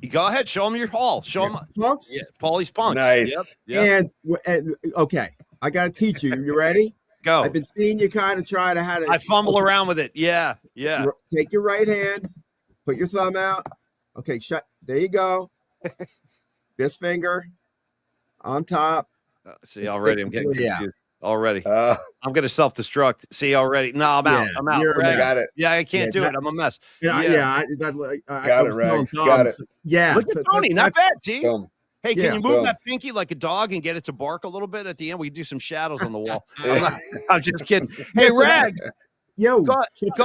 Go ahead. Show them your haul. Show them. Punks? Yeah, Paulie's punks. Nice. Yep. And okay, I got to teach you. You ready? Go. I've been seeing you kind of try to have it. I fumble around with it. Yeah. Take your right hand, put your thumb out. Okay, there you go. This finger on top. See, already I'm getting confused. Already. I'm going to self-destruct. See, already. No, I'm out. I'm out. Got it. Yeah, I can't do it. I'm a mess. I got it, Rex. Got it. Yeah. Look at Tony. Not bad, T. Boom. Hey, can you move that pinky like a dog and get it to bark a little bit at the end? We can do some shadows on the wall. I'm just kidding. Hey, Rags. Yo, go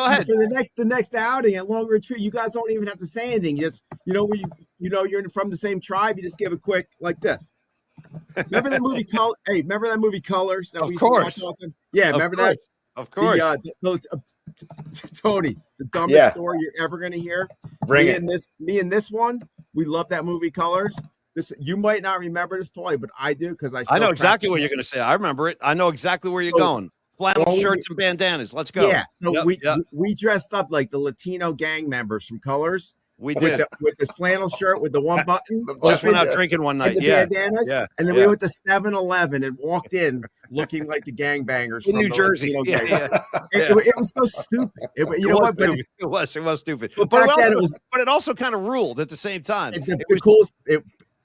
ahead. For the next outing at Long Retreat, you guys don't even have to say anything. Just you're from the same tribe. You just give a quick like this. Remember that movie Color? Hey, remember that movie Colors? That of course. Yeah, remember that? Of course. Tony, the dumbest story you're ever gonna hear. Me and this one, we love that movie Colors. This you might not remember this, Paulie, but I do because I know exactly what you're gonna say. I remember it. I know exactly where you're going. Flannel shirts and bandanas. Let's go. Yeah. So we dressed up like the Latino gang members from Colors. We did with this flannel shirt with the one button. Just went out drinking one night. Bandanas, and then we went to 7-Eleven and walked in looking like the gangbangers in New Jersey. It was so stupid. It was stupid. But it also kind of ruled at the same time.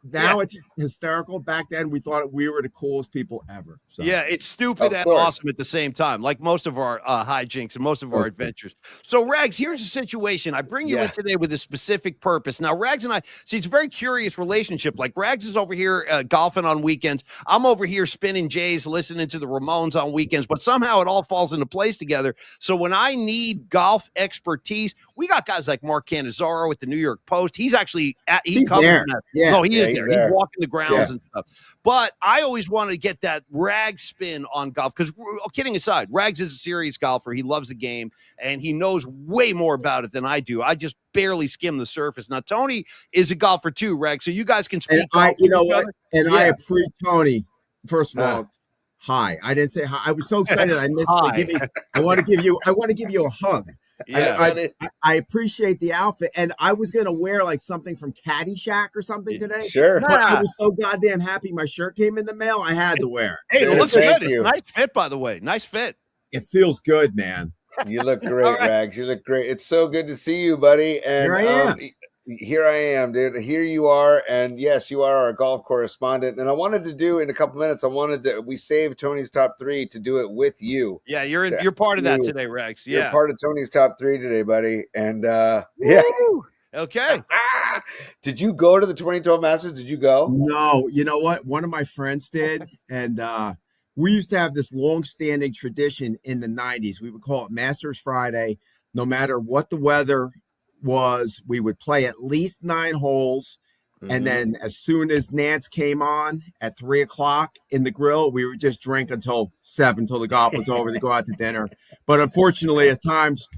now it's hysterical. Back then, we thought we were the coolest people ever. So. Yeah, it's stupid and awesome at the same time, like most of our hijinks and most of our adventures. So, Rags, here's the situation. I bring you in today with a specific purpose. Now, Rags and I, see, it's a very curious relationship. Like, Rags is over here golfing on weekends. I'm over here spinning J's, listening to the Ramones on weekends, but somehow it all falls into place together. So when I need golf expertise, we got guys like Mark Cannizzaro at the New York Post. He's actually he's there. No, he is there. He's walking the grounds and stuff. But I always want to get that Rags spin on golf because, kidding aside, Rags is a serious golfer. He loves the game, and he knows way more about it than I do. I just barely skim the surface. Now, Tony is a golfer too, Rags, so you guys can speak. And you know what? And I appreciate Tony. First of all, hi. I didn't say hi. I was so excited. I missed it. I want to give you a hug. Yeah, I appreciate the outfit, and I was gonna wear like something from Caddyshack or something today. Sure, but I was so goddamn happy. My shirt came in the mail. I had to wear it. Hey, it looks good. Nice fit, by the way. Nice fit. It feels good, man. You look great, Rags. You look great. It's so good to see you, buddy. And here I am. Here I am, dude. Here you are, and yes, you are our golf correspondent. And I wanted to do in a couple minutes. We saved Tony's top 3 to do it with you. Yeah, you're part of that today, Rex. Yeah, you're part of Tony's top 3 today, buddy. And yeah, okay. Did you go to the 2012 Masters? Did you go? No, you know what? One of my friends did, and we used to have this long-standing tradition in the 90s. We would call it Masters Friday. No matter what the weather was, we would play at least 9 holes, and then as soon as Nance came on at 3:00 in the grill, we would just drink until 7 till the golf was over to go out to dinner. But unfortunately, as times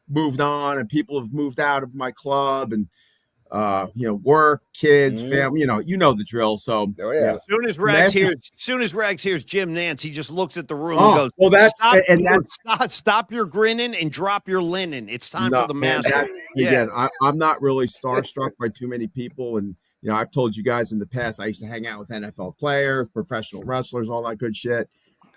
moved on and people have moved out of my club and work, kids, family, you know the drill. So As soon as Rags hears Jim Nance, he just looks at the room and goes, "Well, stop your grinning and drop your linen. It's time for the Masters." Again, I'm not really starstruck by too many people, and I've told you guys in the past I used to hang out with NFL players, professional wrestlers, all that good shit.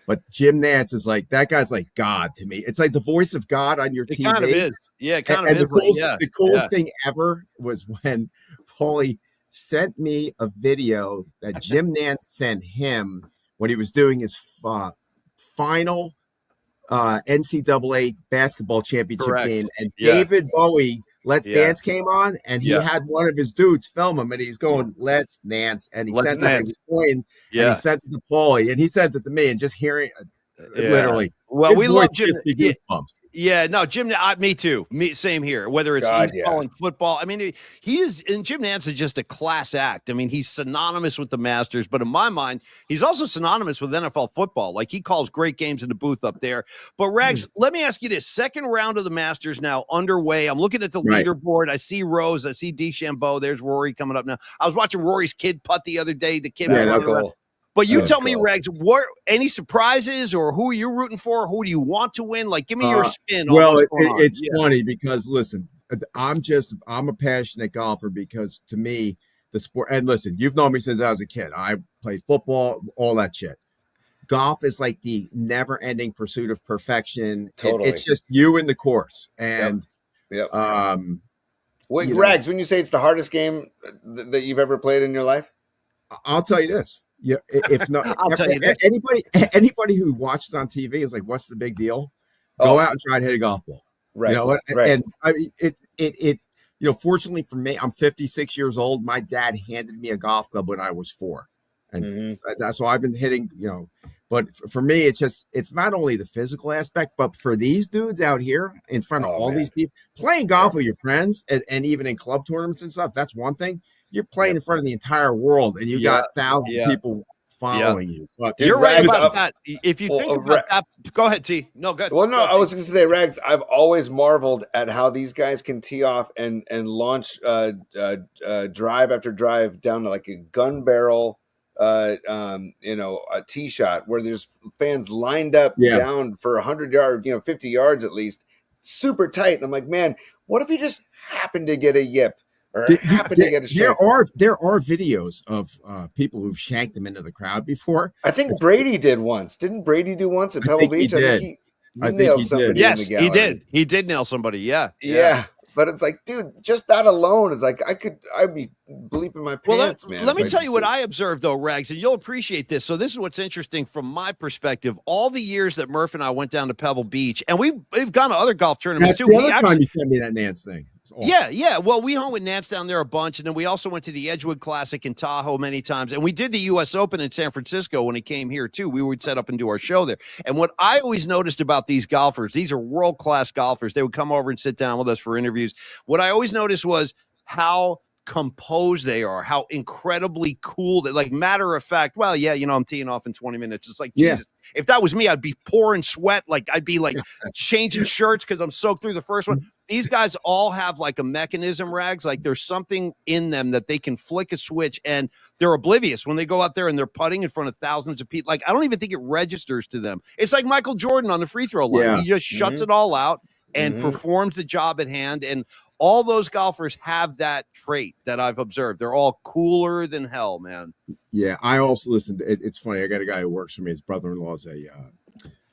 But Jim Nance is like, that guy's like God to me. It's like the voice of God on your TV. It kind of is. Yeah, it kind of is. The coolest thing ever was when Paulie sent me a video that Jim Nance sent him when he was doing his final NCAA basketball championship game. And David Bowie, Let's Dance came on, and he had one of his dudes film him, and he's going, "Let's Dance," and he sent that and he sent it to Paulie, and he sent it to me, and just hearing literally. Well, we love Jim. No, Jim. Me too. Same here. Whether it's calling football, I mean, he is. And Jim Nance is just a class act. I mean, he's synonymous with the Masters, but in my mind, he's also synonymous with NFL football. Like, he calls great games in the booth up there. But Rags, let me ask you this: second round of the Masters now underway. I'm looking at the leaderboard. I see Rose. I see DeChambeau. There's Rory coming up now. I was watching Rory's kid putt the other day. The kid. That's cool. But you tell me, Rags, any surprises or who are you rooting for? Who do you want to win? Like, give me your spin. Well, it's funny because, listen, I'm a passionate golfer because to me, the sport, and listen, you've known me since I was a kid. I played football, all that shit. Golf is like the never ending pursuit of perfection. Totally. It's just you in the course. And, Rags, when you say it's the hardest game that you've ever played in your life? I'll tell you this. Yeah, if not, anybody who watches on TV is like, "What's the big deal?" Go out and try to hit a golf ball. Right. And I mean, fortunately for me, I'm 56 years old. My dad handed me a golf club when I was 4, and that's why I've been hitting. But for me, it's not only the physical aspect, but for these dudes out here in front of all these people playing golf with your friends, and even in club tournaments and stuff. That's one thing. You're playing in front of the entire world, and you got thousands of people following you. But you're right about that. If you think about that, go ahead, T. No, good. Well, no, I was going to say, Rags, I've always marveled at how these guys can tee off and launch drive after drive down to like a gun barrel, a tee shot where there's fans lined up down for 100 yards, 50 yards at least, super tight. And I'm like, man, what if you just happened to get a yip? There are videos of people who've shanked them into the crowd before. I think Brady did once. Didn't Brady do once at Pebble Beach? I think he did. Yes, he did. He did nail somebody. Yeah. But it's like, dude, just that alone is like, I'd be bleeping my pants, man. Let me tell you what I observed though, Rags, and you'll appreciate this. So this is what's interesting from my perspective. All the years that Murph and I went down to Pebble Beach, and we've gone to other golf tournaments too. The other time you sent me that Nance thing. Awesome. Yeah. Well, we hung with Nance down there a bunch, and then we also went to the Edgewood Classic in Tahoe many times, and we did the U.S. Open in San Francisco when he came here too. We would set up and do our show there. And what I always noticed about these golfers, these are world-class golfers. They would come over and sit down with us for interviews. What I always noticed was how composed they are, how incredibly cool they, like, matter of fact, well, yeah, I'm teeing off in 20 minutes. It's like, Jesus, if that was me, I'd be pouring sweat. Like, I'd be like changing shirts because I'm soaked through the first one. These guys all have like a mechanism, Rags. Like, there's something in them that they can flick a switch and they're oblivious when they go out there and they're putting in front of thousands of people. Like, I don't even think it registers to them. It's like Michael Jordan on the free throw line. He just shuts it all out and performs the job at hand. And all those golfers have that trait that I've observed. They're all cooler than hell, man. Yeah, I also listened. It's funny. I got a guy who works for me. His brother-in-law is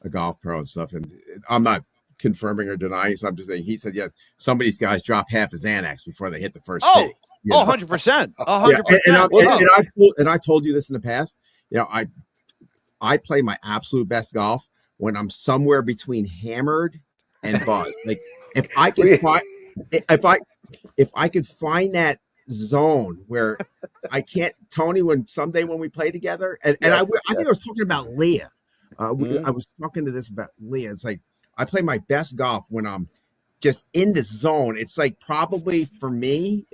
a golf pro and stuff. And I'm not confirming or denying. So I'm just saying. He said, yes, some of these guys drop half his Xanax before they hit the first tee. 100%. 100%. And I told you this in the past. I play my absolute best golf when I'm somewhere between hammered and buzzed. Like, if I could find. If I could find that zone where I can't, Tony, when we play together, and I think I was talking about Leah. I was talking to this about Leah. It's like, I play my best golf when I'm just in the zone. It's like, probably for me,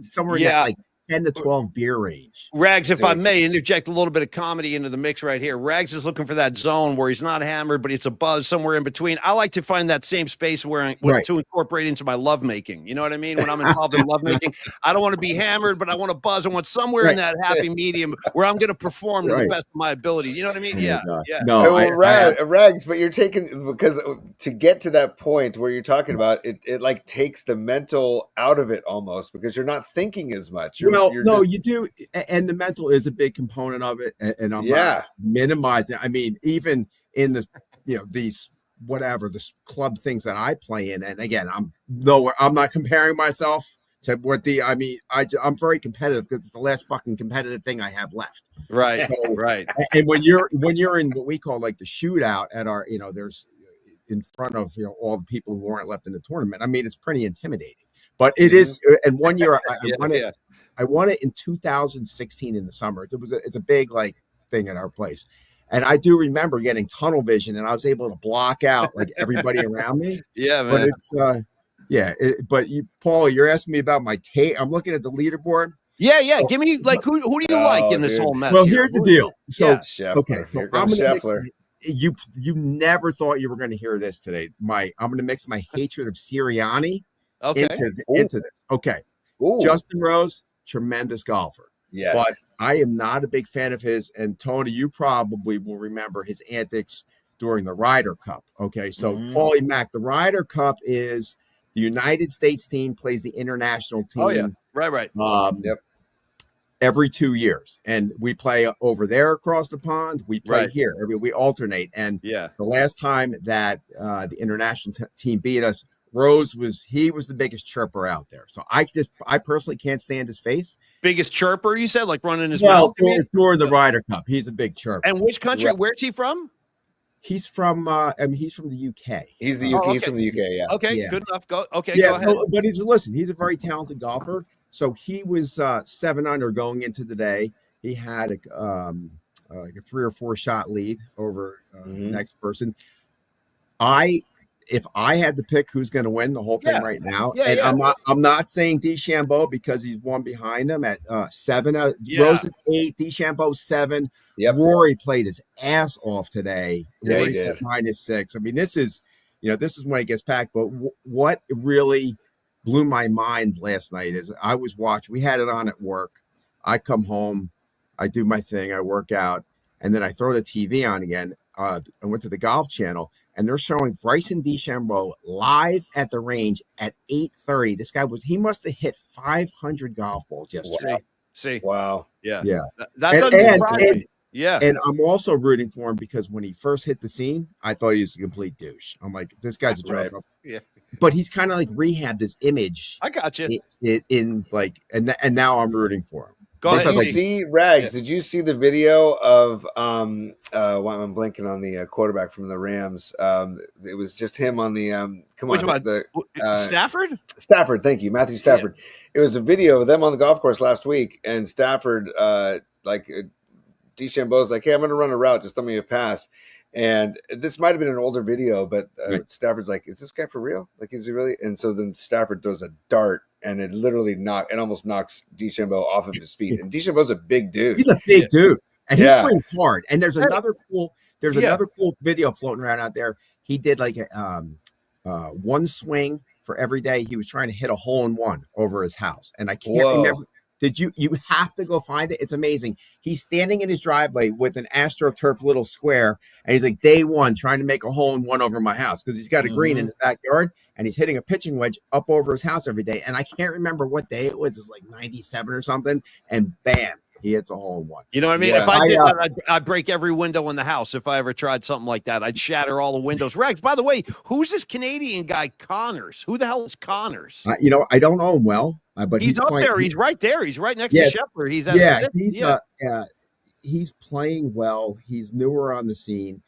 somewhere in that like 10 to 12 beer range. Rags, if I may interject a little bit of comedy into the mix right here. Rags is looking for that zone where he's not hammered, but it's a buzz somewhere in between. I like to find that same space where to incorporate into my lovemaking. You know what I mean? When I'm involved in lovemaking, I don't want to be hammered, but I want to buzz. I want somewhere in that happy medium where I'm going to perform to the best of my ability. You know what I mean? Yeah. No, Rags, but you're taking, because to get to that point where you're talking about it like takes the mental out of it almost, because you're not thinking as much. You do, and the mental is a big component of it, and I'm not minimizing. I mean, even in the these the club things that I play in, and again, I'm not comparing myself to what I'm very competitive because it's the last fucking competitive thing I have left. Right, so, right. And when you're in what we call like the shootout at our, there's in front of all the people who aren't left in the tournament. I mean, it's pretty intimidating, but it is. And one year I won it in 2016 in the summer. It's a big thing at our place. And I do remember getting tunnel vision and I was able to block out like everybody around me. Yeah, man. But it's, but Paul, you're asking me about my tape. I'm looking at the leaderboard. Yeah. So, give me who do you like in this whole mess? Well, here's the deal. So, okay. So I'm going to you never thought you were going to hear this today. I'm going to mix my hatred of Sirianni into this. Okay. Ooh. Justin Rose, tremendous golfer. Yes. But I am not a big fan of his. And Tony, you probably will remember his antics during the Ryder Cup. Okay. So Paulie Mack, the Ryder Cup is the United States team plays the international team. Oh, yeah. Right. Every 2 years. And we play over there across the pond. We play here. We alternate. And the last time that the international team beat us, Rose was the biggest chirper out there. So I personally can't stand his face. Biggest chirper, you said, like running his mouth? During the Ryder Cup, he's a big chirper. And which country? Yeah. Where's he from? He's from he's from the UK. He's the UK. He's from the UK. Yeah. Okay, good enough. Go ahead. But he's a very talented golfer. So he was 7 under going into the day. He had like a 3 or 4 shot lead over the next person. If I had to pick who's going to win the whole thing right now, I'm not saying DeChambeau because he's one behind him at 7. Rose is 8, DeChambeau 7. Yep. Rory played his ass off today. Yeah, Rory's at -6. I mean, this is when it gets packed. But what really blew my mind last night is I was watching. We had it on at work. I come home, I do my thing, I work out, and then I throw the TV on again. I went to the Golf Channel. And they're showing Bryson DeChambeau live at the range at 8:30. This guy he must have hit 500 golf balls yesterday. See. Wow. Yeah. And I'm also rooting for him because when he first hit the scene, I thought he was a complete douche. I'm like, this guy's a drunk. Yeah. but he's kind of like rehabbed his image. I got you. In like, and now I'm rooting for him. Go Did ahead. you see Rags? Did you see the video of I'm blanking on the quarterback from the Rams? It was just him on the Stafford. Stafford, thank you, Matthew Stafford. Yeah. It was a video of them on the golf course last week, and Stafford DeChambeau's like, hey, I'm going to run a route. Just throw me a pass. And this might have been an older video, but Stafford's like, is this guy for real? Like, is he really? And so then Stafford throws a dart, and it literally almost knocks DeChambeau off of his feet. And DeChambeau's a big dude. He's a big dude, and he's playing hard. And there's another cool video floating around out there. He did like one swing for every day. He was trying to hit a hole in one over his house, and I can't remember. You have to go find it. It's amazing. He's standing in his driveway with an AstroTurf little square, and he's like, day one, trying to make a hole in one over my house because he's got a green in his backyard, and he's hitting a pitching wedge up over his house every day. And I can't remember what day it was. It's like 97 or something, and bam, he hits a hole in one. You know what I mean? Yeah. If I did that, I'd break every window in the house. If I ever tried something like that, I'd shatter all the windows. Rags, by the way, who's this Canadian guy, Connors? Who the hell is Connors? I don't know him well, but he's up there. He's right there. He's right next to Scheffler. He's at he's playing well. He's newer on the scene.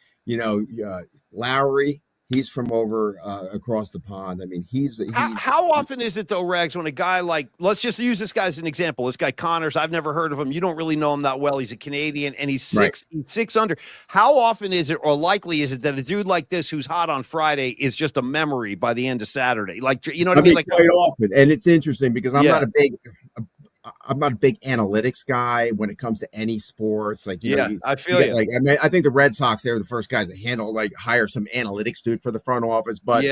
Lowry. He's from over across the pond. I mean, he's how often is it though, Rags, when a guy like, let's just use this guy as an example. This guy Connors, I've never heard of him. You don't really know him that well. He's a Canadian, and he's six under. How often is it, or likely is it, that a dude like this who's hot on Friday is just a memory by the end of Saturday? Like, you know what I mean? Like, quite often, and it's interesting because I'm not a big analytics guy when it comes to any sports. Like, I feel you. Like, I think the Red Sox, they were the first guys to hire some analytics dude for the front office. But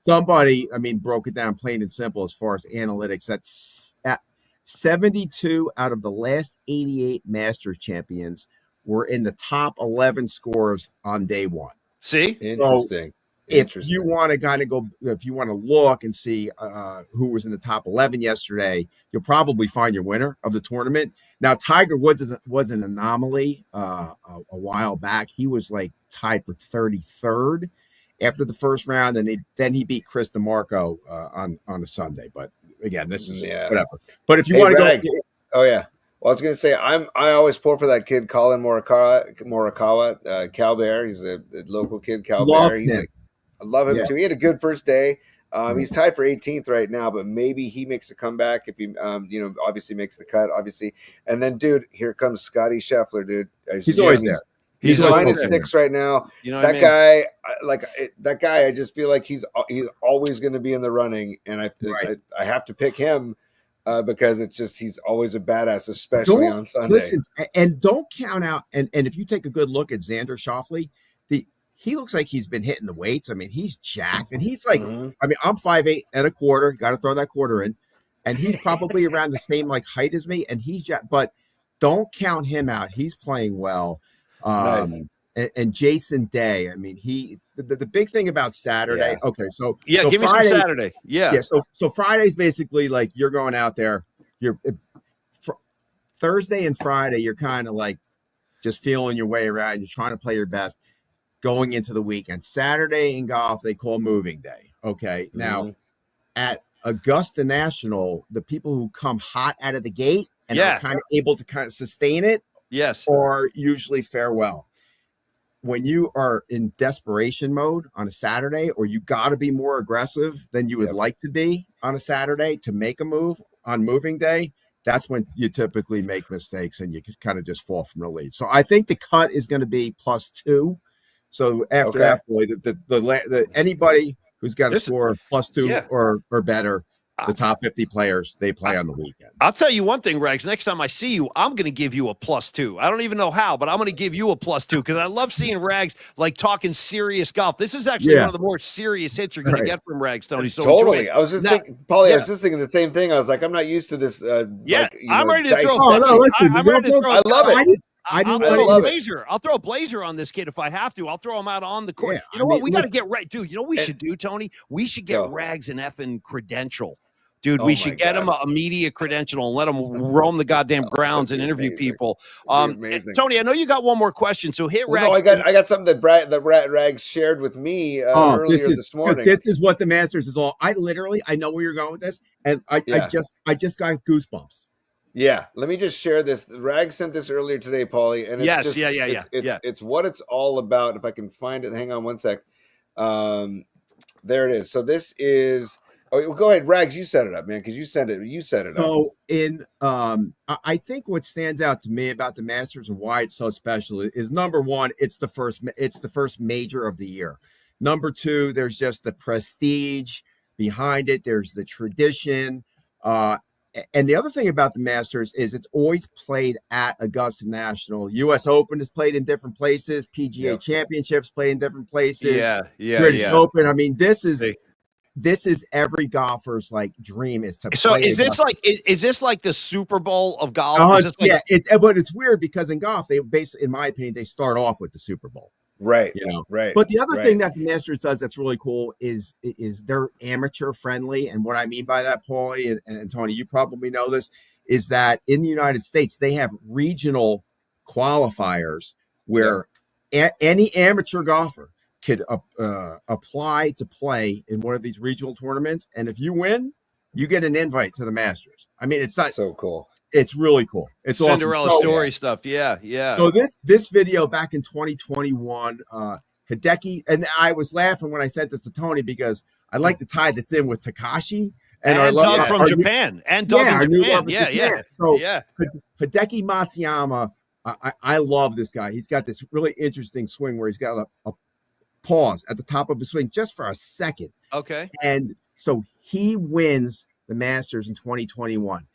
somebody, broke it down plain and simple as far as analytics. That's at 72 out of the last 88 Masters champions were in the top 11 scores on day one. See, interesting. If you want to look and see who was in the top 11 yesterday, you'll probably find your winner of the tournament. Now, Tiger Woods was an anomaly a while back. He was like tied for 33rd after the first round, and then he beat Chris DeMarco on a Sunday. But again, this is whatever. But if you want to go, well, I was going to say I always pull for that kid Colin Morikawa, Cal Bear. He's a local kid, Cal Bear. I love him too. He had a good first day. He's tied for 18th right now, but maybe he makes a comeback if he, obviously makes the cut, obviously. And then, dude, here comes Scotty Scheffler, dude. He's always there. He's -6 right now. You know that guy, that guy. I just feel like he's always going to be in the running, and I have to pick him because it's just he's always a badass, especially on Sunday. Listen, and don't count out. And if you take a good look at Xander Schauffele, he looks like he's been hitting the weights. I mean, he's jacked, and he's like, I'm 5'8" and a quarter. Got to throw that quarter in, and he's probably around the same height as me. And he's jacked, but don't count him out. He's playing well. Nice. And Jason Day. I mean, the big thing about Saturday. Yeah. Okay, so give me Friday, some Saturday. Yeah. So Friday's basically like you're going out there. Thursday and Friday, you're kind of like just feeling your way around. You're trying to play your best. Going into the weekend. Saturday in golf, they call moving day. Okay. Now, at Augusta National, the people who come hot out of the gate and are kind of able to kind of sustain it are usually farewell. When you are in desperation mode on a Saturday, or you got to be more aggressive than you would like to be on a Saturday to make a move on moving day, that's when you typically make mistakes and you kind of just fall from the lead. So I think the cut is going to be +2. So after that, boy, the anybody who's got a score +2 or better, the top 50 players, they play on the weekend. I'll tell you one thing, Rex. Next time I see you, I'm going to give you a +2. I don't even know how, but I'm going to give you a +2 because I love seeing Rags talking serious golf. This is actually one of the more serious hits you're going to get from Rags, Tony. So totally. I was just thinking, Paulie. I was just thinking the same thing. I was like, I'm not used to this. I'm ready to throw. I'm ready to throw. I love it. I'll throw a blazer. I'll throw a blazer on this kid if I have to. I'll throw him out on the court. You know what? We got to get right, dude. You know what we should do, Tony? We should get Rags an effing credential Dude, Oh we my should get him God. a media credential and let him roam the goddamn grounds and interview amazing. people. It'd be amazing. Tony, I know you got one more question, so hit Well, no, Rags. I got something that Rags shared with me earlier this morning. This is what the Masters is all. I know where you're going with this, and I just got goosebumps. Yeah, let me just share this. Rag sent this earlier today, Paulie, and it's it's what it's all about. If I can find it, hang on one sec. There it is. So this is. Oh, go ahead, Rags. You set it up, man, because you set it up. So I think what stands out to me about the Masters and why it's so special is number one, it's the first major of the year. Number two, there's just the prestige behind it. There's the tradition. And the other thing about the Masters is it's always played at Augusta National. U.S. Open is played in different places. PGA Championships played in different places. British Open. I mean, this is every golfer's like dream is to. So is this like the Super Bowl of golf? But it's weird because in golf they basically, in my opinion, they start off with the Super Bowl. Right. Right. But the other thing that the Masters does that's really cool is they're amateur friendly. And what I mean by that, Paulie and Tony, you probably know this, is that in the United States, they have regional qualifiers where any amateur golfer could apply to play in one of these regional tournaments. And if you win, you get an invite to the Masters. I mean, it's not so cool. It's really cool. It's Cinderella awesome. story stuff. Yeah. So this video back in 2021, Hideki, and I was laughing when I sent this to Tony because I'd like to tie this in with Takashi and I love Doug from Japan. And Doug in Japan. Yeah. So Hideki Matsuyama, I love this guy. He's got this really interesting swing where he's got a pause at the top of his swing just for a second. Okay. And so he wins the Masters in 2021.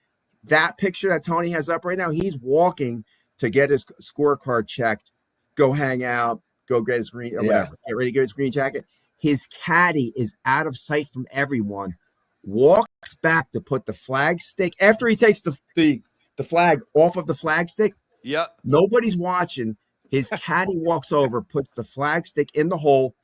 That picture that Tony has up right now, he's walking to get his scorecard checked, go hang out, go get his green or whatever, get ready to get his green jacket. His caddy is out of sight from everyone, walks back to put the flag stick after he takes the flag off of the flag stick. Yep. Nobody's watching. His caddy walks over, puts the flag stick in the hole,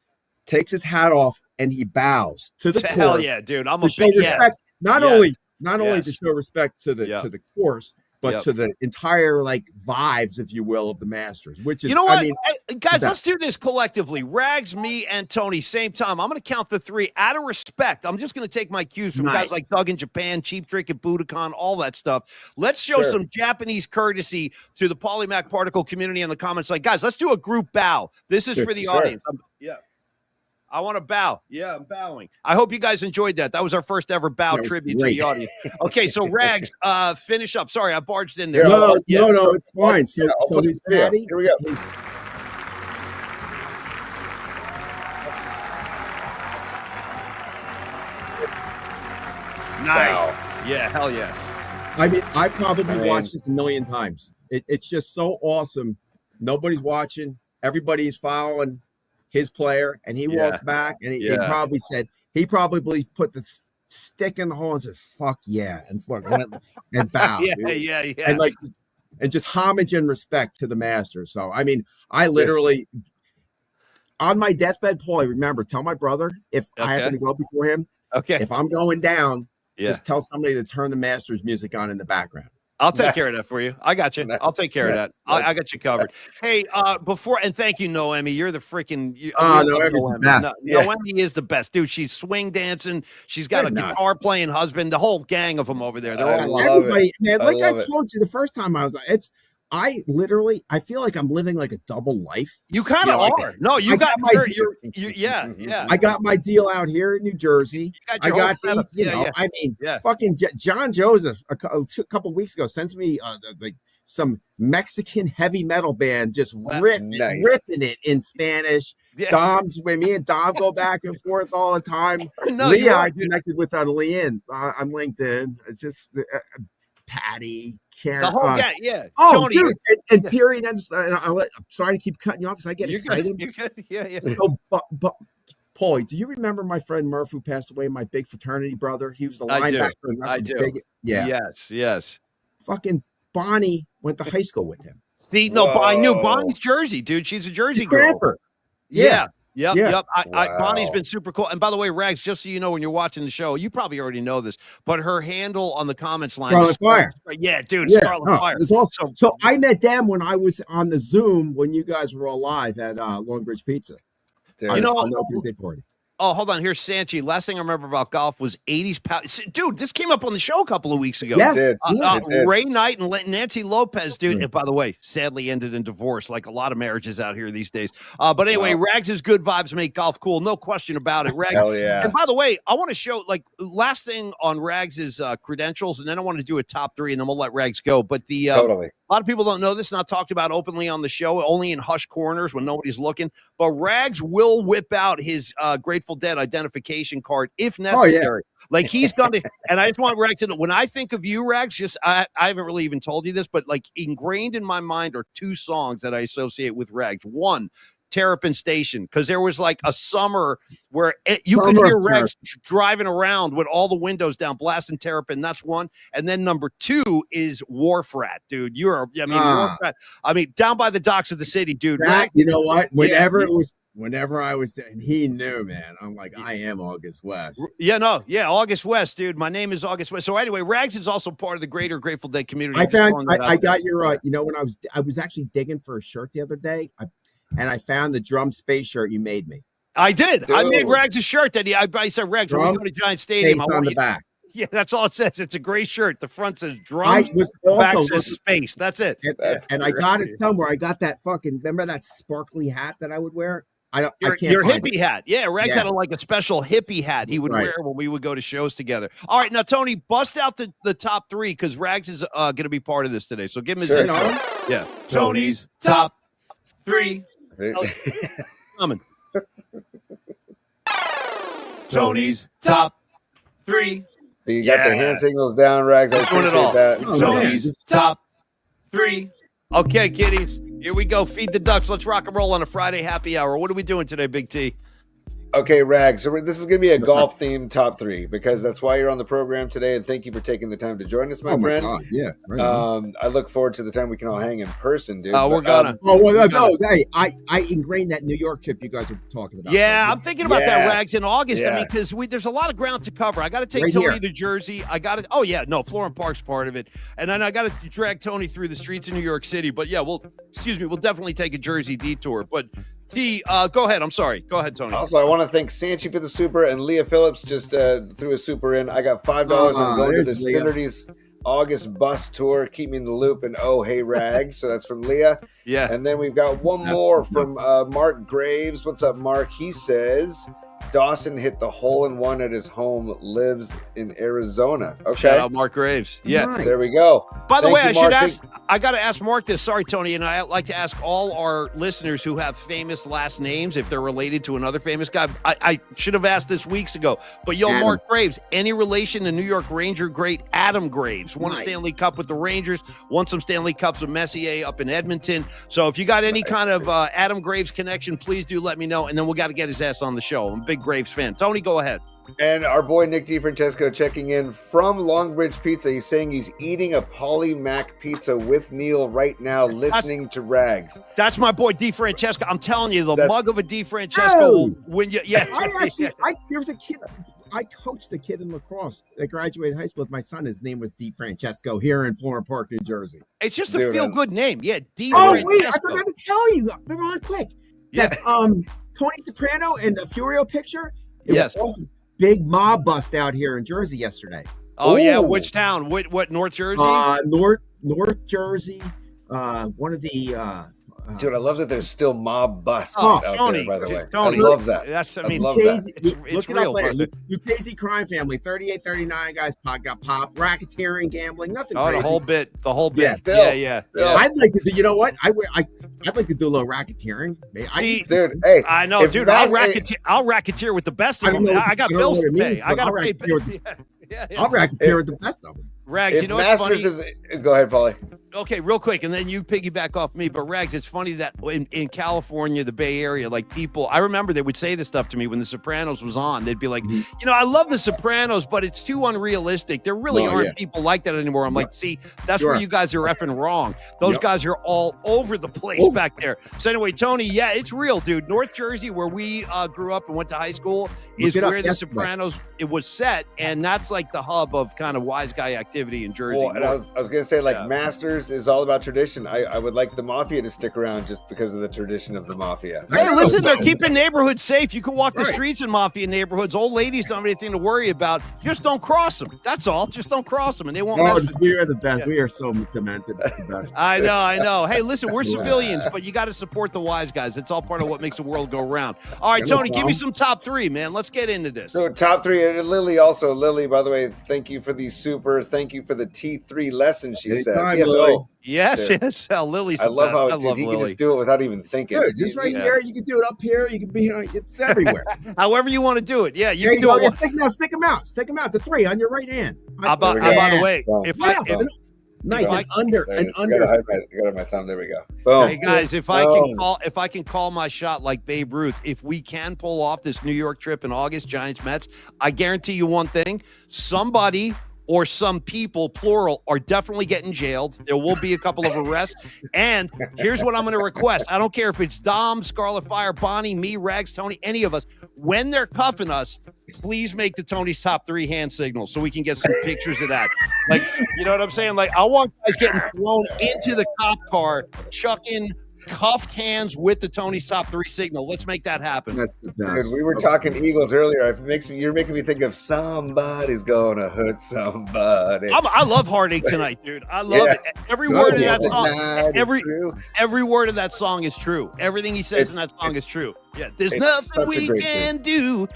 takes his hat off, and he bows to the course. Hell yeah, dude. I'm a big respect. Not only Yes. to show respect to the course, but to the entire like vibes, if you will, of the Masters, which is, you know what, I mean, guys, let's do this collectively. Rags, me, and Tony, same time. I'm going to count the three out of respect. I'm just going to take my cues from guys like Doug in Japan, Cheap Trick at Budokan, all that stuff. Let's show some Japanese courtesy to the Polymac Particle community in the comments. Like, guys, let's do a group bow. This is for the audience. I want to bow. Yeah, I'm bowing. I hope you guys enjoyed that. That was our first ever bow tribute to the audience. Okay, so Rags, finish up. Sorry, I barged in there. No, it's fine. So he's ready. Here we go. Nice. Wow. Yeah, hell yeah. I mean, I probably watched this a million times. It's just so awesome. Nobody's watching. Everybody's following his player, and he walks back, and he probably put the stick in the hole and said, "Fuck yeah," and bowed. And just homage and respect to the Masters. So, I mean, I literally on my deathbed, Paul, remember, tell my brother if I happen to go before him. Okay, if I'm going down, just tell somebody to turn the Masters music on in the background. I'll take care of that for you. I got you. I'll take care of that. I got you covered. Hey, and thank you, Noemi. You're the freaking. Noemi's the best. Noemi is the best, dude. She's swing dancing. She's got a guitar playing husband. The whole gang of them over there. They're all everybody. Man, like I told you the first time I was, I feel like I'm living like a double life. You kind of are. No, you got my. I got my deal out here in New Jersey. I got these, I mean, fucking John Joseph a couple weeks ago sends me like some Mexican heavy metal band just ripping it in Spanish. Dom's with me and Dom go back and forth all the time. Leah, I connected with on LinkedIn. It's just Patty. Karen, the whole Tony, dude, and period. I'm sorry to keep cutting you off because I get excited. You're good. Yeah. So, but Paulie, do you remember my friend Murph who passed away? My big fraternity brother. He was the linebacker. I do. Yes. Fucking Bonnie went to high school with him. See, I knew Bonnie's Jersey, dude. She's a Jersey girl. Cranford. Yeah. Yep, Yeah. yep. Bonnie's Wow. been super cool. And by the way, Rags, just so you know, when you're watching the show, you probably already know this, but her handle on the comments line is Scarlet Fire. Yeah, dude, Yeah. Scarlet Fire. It's awesome. So So I met them when I was on the Zoom when you guys were all live at Longbridge Pizza. Dude. You know, on the opening day party. oh, hold on. Here's Sanchi. Last thing I remember about golf was 80s power. Dude, this came up on the show a couple of weeks ago. Yes. It did. Ray Knight and Nancy Lopez, dude. And by the way, sadly ended in divorce, like a lot of marriages out here these days. But anyway, Rags' good vibes make golf cool. No question about it. Rags. Hell yeah. And by the way, I want to show, like, last thing on Rags' credentials, and then I want to do a top 3, and then we'll let Rags go. But the Totally. a lot of people don't know this, not talked about openly on the show, only in hush corners when nobody's looking. But Rags will whip out his Grateful Dead identification card if necessary. Like he's going to, and I just want Rags to know, when I think of you, Rags, just I haven't really even told you this, but like ingrained in my mind are 2 songs that I associate with Rags. One, Terrapin Station, because there was like a summer where you could hear Rex driving around with all the windows down, blasting Terrapin. That's one. And then number 2 is Wharf Rat, dude. Wharf Rat. I mean, down by the docks of the city, dude. That, you know what? Whenever I was there, and he knew, man. I'm like, I am August West. August West, dude. My name is August West. So anyway, Rags is also part of the greater Grateful Dead community. I got your, you know, when I was actually digging for a shirt the other day, and I found the drum space shirt you made me. I did. Dude. I made Rags a shirt that I said, Rags, when we go to Giant Stadium, I on want the you. back. Yeah, that's all it says. It's a gray shirt. The front says drums, back says space. That's it. And I got it somewhere. I got that remember that sparkly hat that I would wear? Your hippie hat. Yeah, Rags had a special hippie hat he would wear when we would go to shows together. All right, now, Tony, bust out the top 3 because Rags is going to be part of this today. So give him his intro. Yeah. Tony's top 3. Coming. Tony's top 3. So you got the hand signals down, Rags. I appreciate that. Tony's top 3. Okay, kiddies. Here we go. Feed the ducks. Let's rock and roll on a Friday happy hour. What are we doing today, Big T? Okay, Rags. So this is going to be a golf-themed top 3 because that's why you're on the program today. And thank you for taking the time to join us, my friend. God. Yeah. Right I look forward to the time we can all hang in person, dude. We're gonna. Hey, I ingrained that New York trip you guys were talking about. Yeah, I'm thinking about that, Rags, in August. Yeah. I mean, because there's a lot of ground to cover. I got to take Tony to Jersey. I got to. Oh yeah, no, Florham Park's part of it, and then I got to drag Tony through the streets of New York City. But yeah, we'll definitely take a Jersey detour. But T, go ahead. I'm sorry. Go ahead, Tony. Also, I want to thank Sanchi for the super, and Leah Phillips just threw a super in. I got $5 on going to the Spinnerty's August bus tour. Keep me in the loop, and oh, hey, Rags. So that's from Leah. Yeah. And then we've got one more from Mark Graves. What's up, Mark? He says Dawson hit the hole-in-one at his home, lives in Arizona. Okay. Shout out Mark Graves. Yeah. Nice. There we go. By the way, I should ask, I got to ask Mark this. Sorry, Tony. And I like to ask all our listeners who have famous last names if they're related to another famous guy. I should have asked this weeks ago. But Mark Graves, any relation to New York Ranger great Adam Graves? Won a Stanley Cup with the Rangers, won some Stanley Cups with Messier up in Edmonton. So if you got any kind of Adam Graves connection, please do let me know. And then we got to get his ass on the show. I'm a big Graves fan. Tony, go ahead. And our boy Nick DiFrancesco checking in from Longbridge Pizza. He's saying he's eating a Polly Mac pizza with Neil right now, listening to Rags. That's my boy DiFrancesco. I'm telling you, the mug of a DiFrancesco will win you. Yeah, there was a kid. I coached a kid in lacrosse that graduated high school with my son. His name was DiFrancesco here in Florham Park, New Jersey. It's just a feel-good name. Yeah, DiFrancesco. Oh, wait, I forgot to tell you really quick. Yeah. That, Tony Soprano and the Furio picture. Yes. Awesome. Big mob bust out here in Jersey yesterday. Oh, yeah. Which town? What, North Jersey? North Jersey. One of the... Dude, I love that there's still mob busts out Tony, there, by the way. Tony, I love that. I love that. It's real. Lucchese crime family, 38, 39 guys got popped, racketeering, gambling, nothing crazy. The whole bit. Yeah, still. I'd like to do, you know what? I'd like to do a little racketeering. Dude, hey. I know, dude. I'll racketeer with the best of them. I got bills to pay. I got to pay. I'll racketeer with the best of them. Rags, if you know what's funny? Masters go ahead, Paulie. okay, real quick, and then you piggyback off me. But Rags, it's funny that in California, the Bay Area, like people, I remember they would say this stuff to me when The Sopranos was on. They'd be like, I love The Sopranos, but it's too unrealistic. There really aren't people like that anymore. I'm like, see, that's where you guys are effing wrong. Those guys are all over the place back there. So anyway, Tony, yeah, it's real, dude. North Jersey, where we grew up and went to high school, is where The Sopranos it was set, and that's like the hub of kind of wise guy activity in Jersey. Well, and I was gonna say, like, Masters is all about tradition. I would like the Mafia to stick around just because of the tradition of the Mafia. Hey, listen, they're keeping neighborhoods safe. You can walk the streets in Mafia neighborhoods. Old ladies don't have anything to worry about. Just don't cross them. That's all. Just don't cross them, and they won't. We are the best. We are so demented. The best. I know. Hey, listen, we're civilians, but you got to support the wise guys. It's all part of what makes the world go round. All right, Tony, give me some top three, man. Let's get into this. So top three, and Lily, by the way, thank you for the T3 lesson, she says. Yes, Lily's the I love best. how I love he Lily. can just do it without even thinking. Dude, just right here. You can do it up here. You can be, it's everywhere. However you want to do it. Yeah, you can do it. Stick them out. Stick them out. The three on your right hand. By the way, nice and under. I got my thumb. There we go. Boom. Hey guys, if I can call my shot like Babe Ruth, if we can pull off this New York trip in August, Giants Mets, I guarantee you one thing: somebody or some people, plural, are definitely getting jailed. There will be a couple of arrests. And here's what I'm going to request. I don't care if it's Dom, Scarlet Fire, Bonnie, me, Rags, Tony, any of us. When they're cuffing us, please make the Tony's top three hand signals so we can get some pictures of that. Like, you know what I'm saying? Like, I want guys getting thrown into the cop car, chucking cuffed hands with the Tony's top three signal. Let's make that happen. That's the best. Dude, we were talking Eagles earlier. You're making me think of somebody's gonna hurt somebody. I love Heartache Tonight, dude. I love it. Every word of that song. Every word of that song is true. Everything he says in that song is true. Yeah, there's nothing we can do.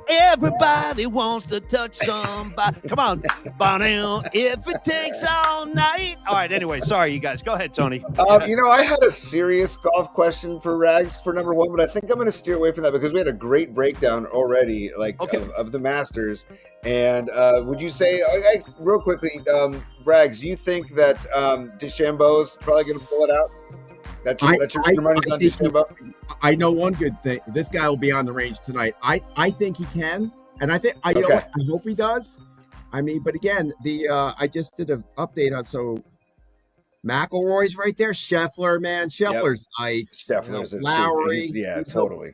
Everybody wants to touch somebody. Come on, if it takes all night. All right. Anyway, sorry, you guys. Go ahead, Tony. I had a serious golf question for Rags for number one, but I think I'm going to steer away from that because we had a great breakdown already, of the Masters. And would you say, real quickly, Rags, do you think that DeChambeau's probably going to pull it out? That's your money's on DeChambeau? I know one good thing. This guy will be on the range tonight. I think he can, and I think I hope he does. I mean, but again, I just did an update on McIlroy's right there. Scheffler, man. Scheffler's ice. Scheffler's Lowry. Totally.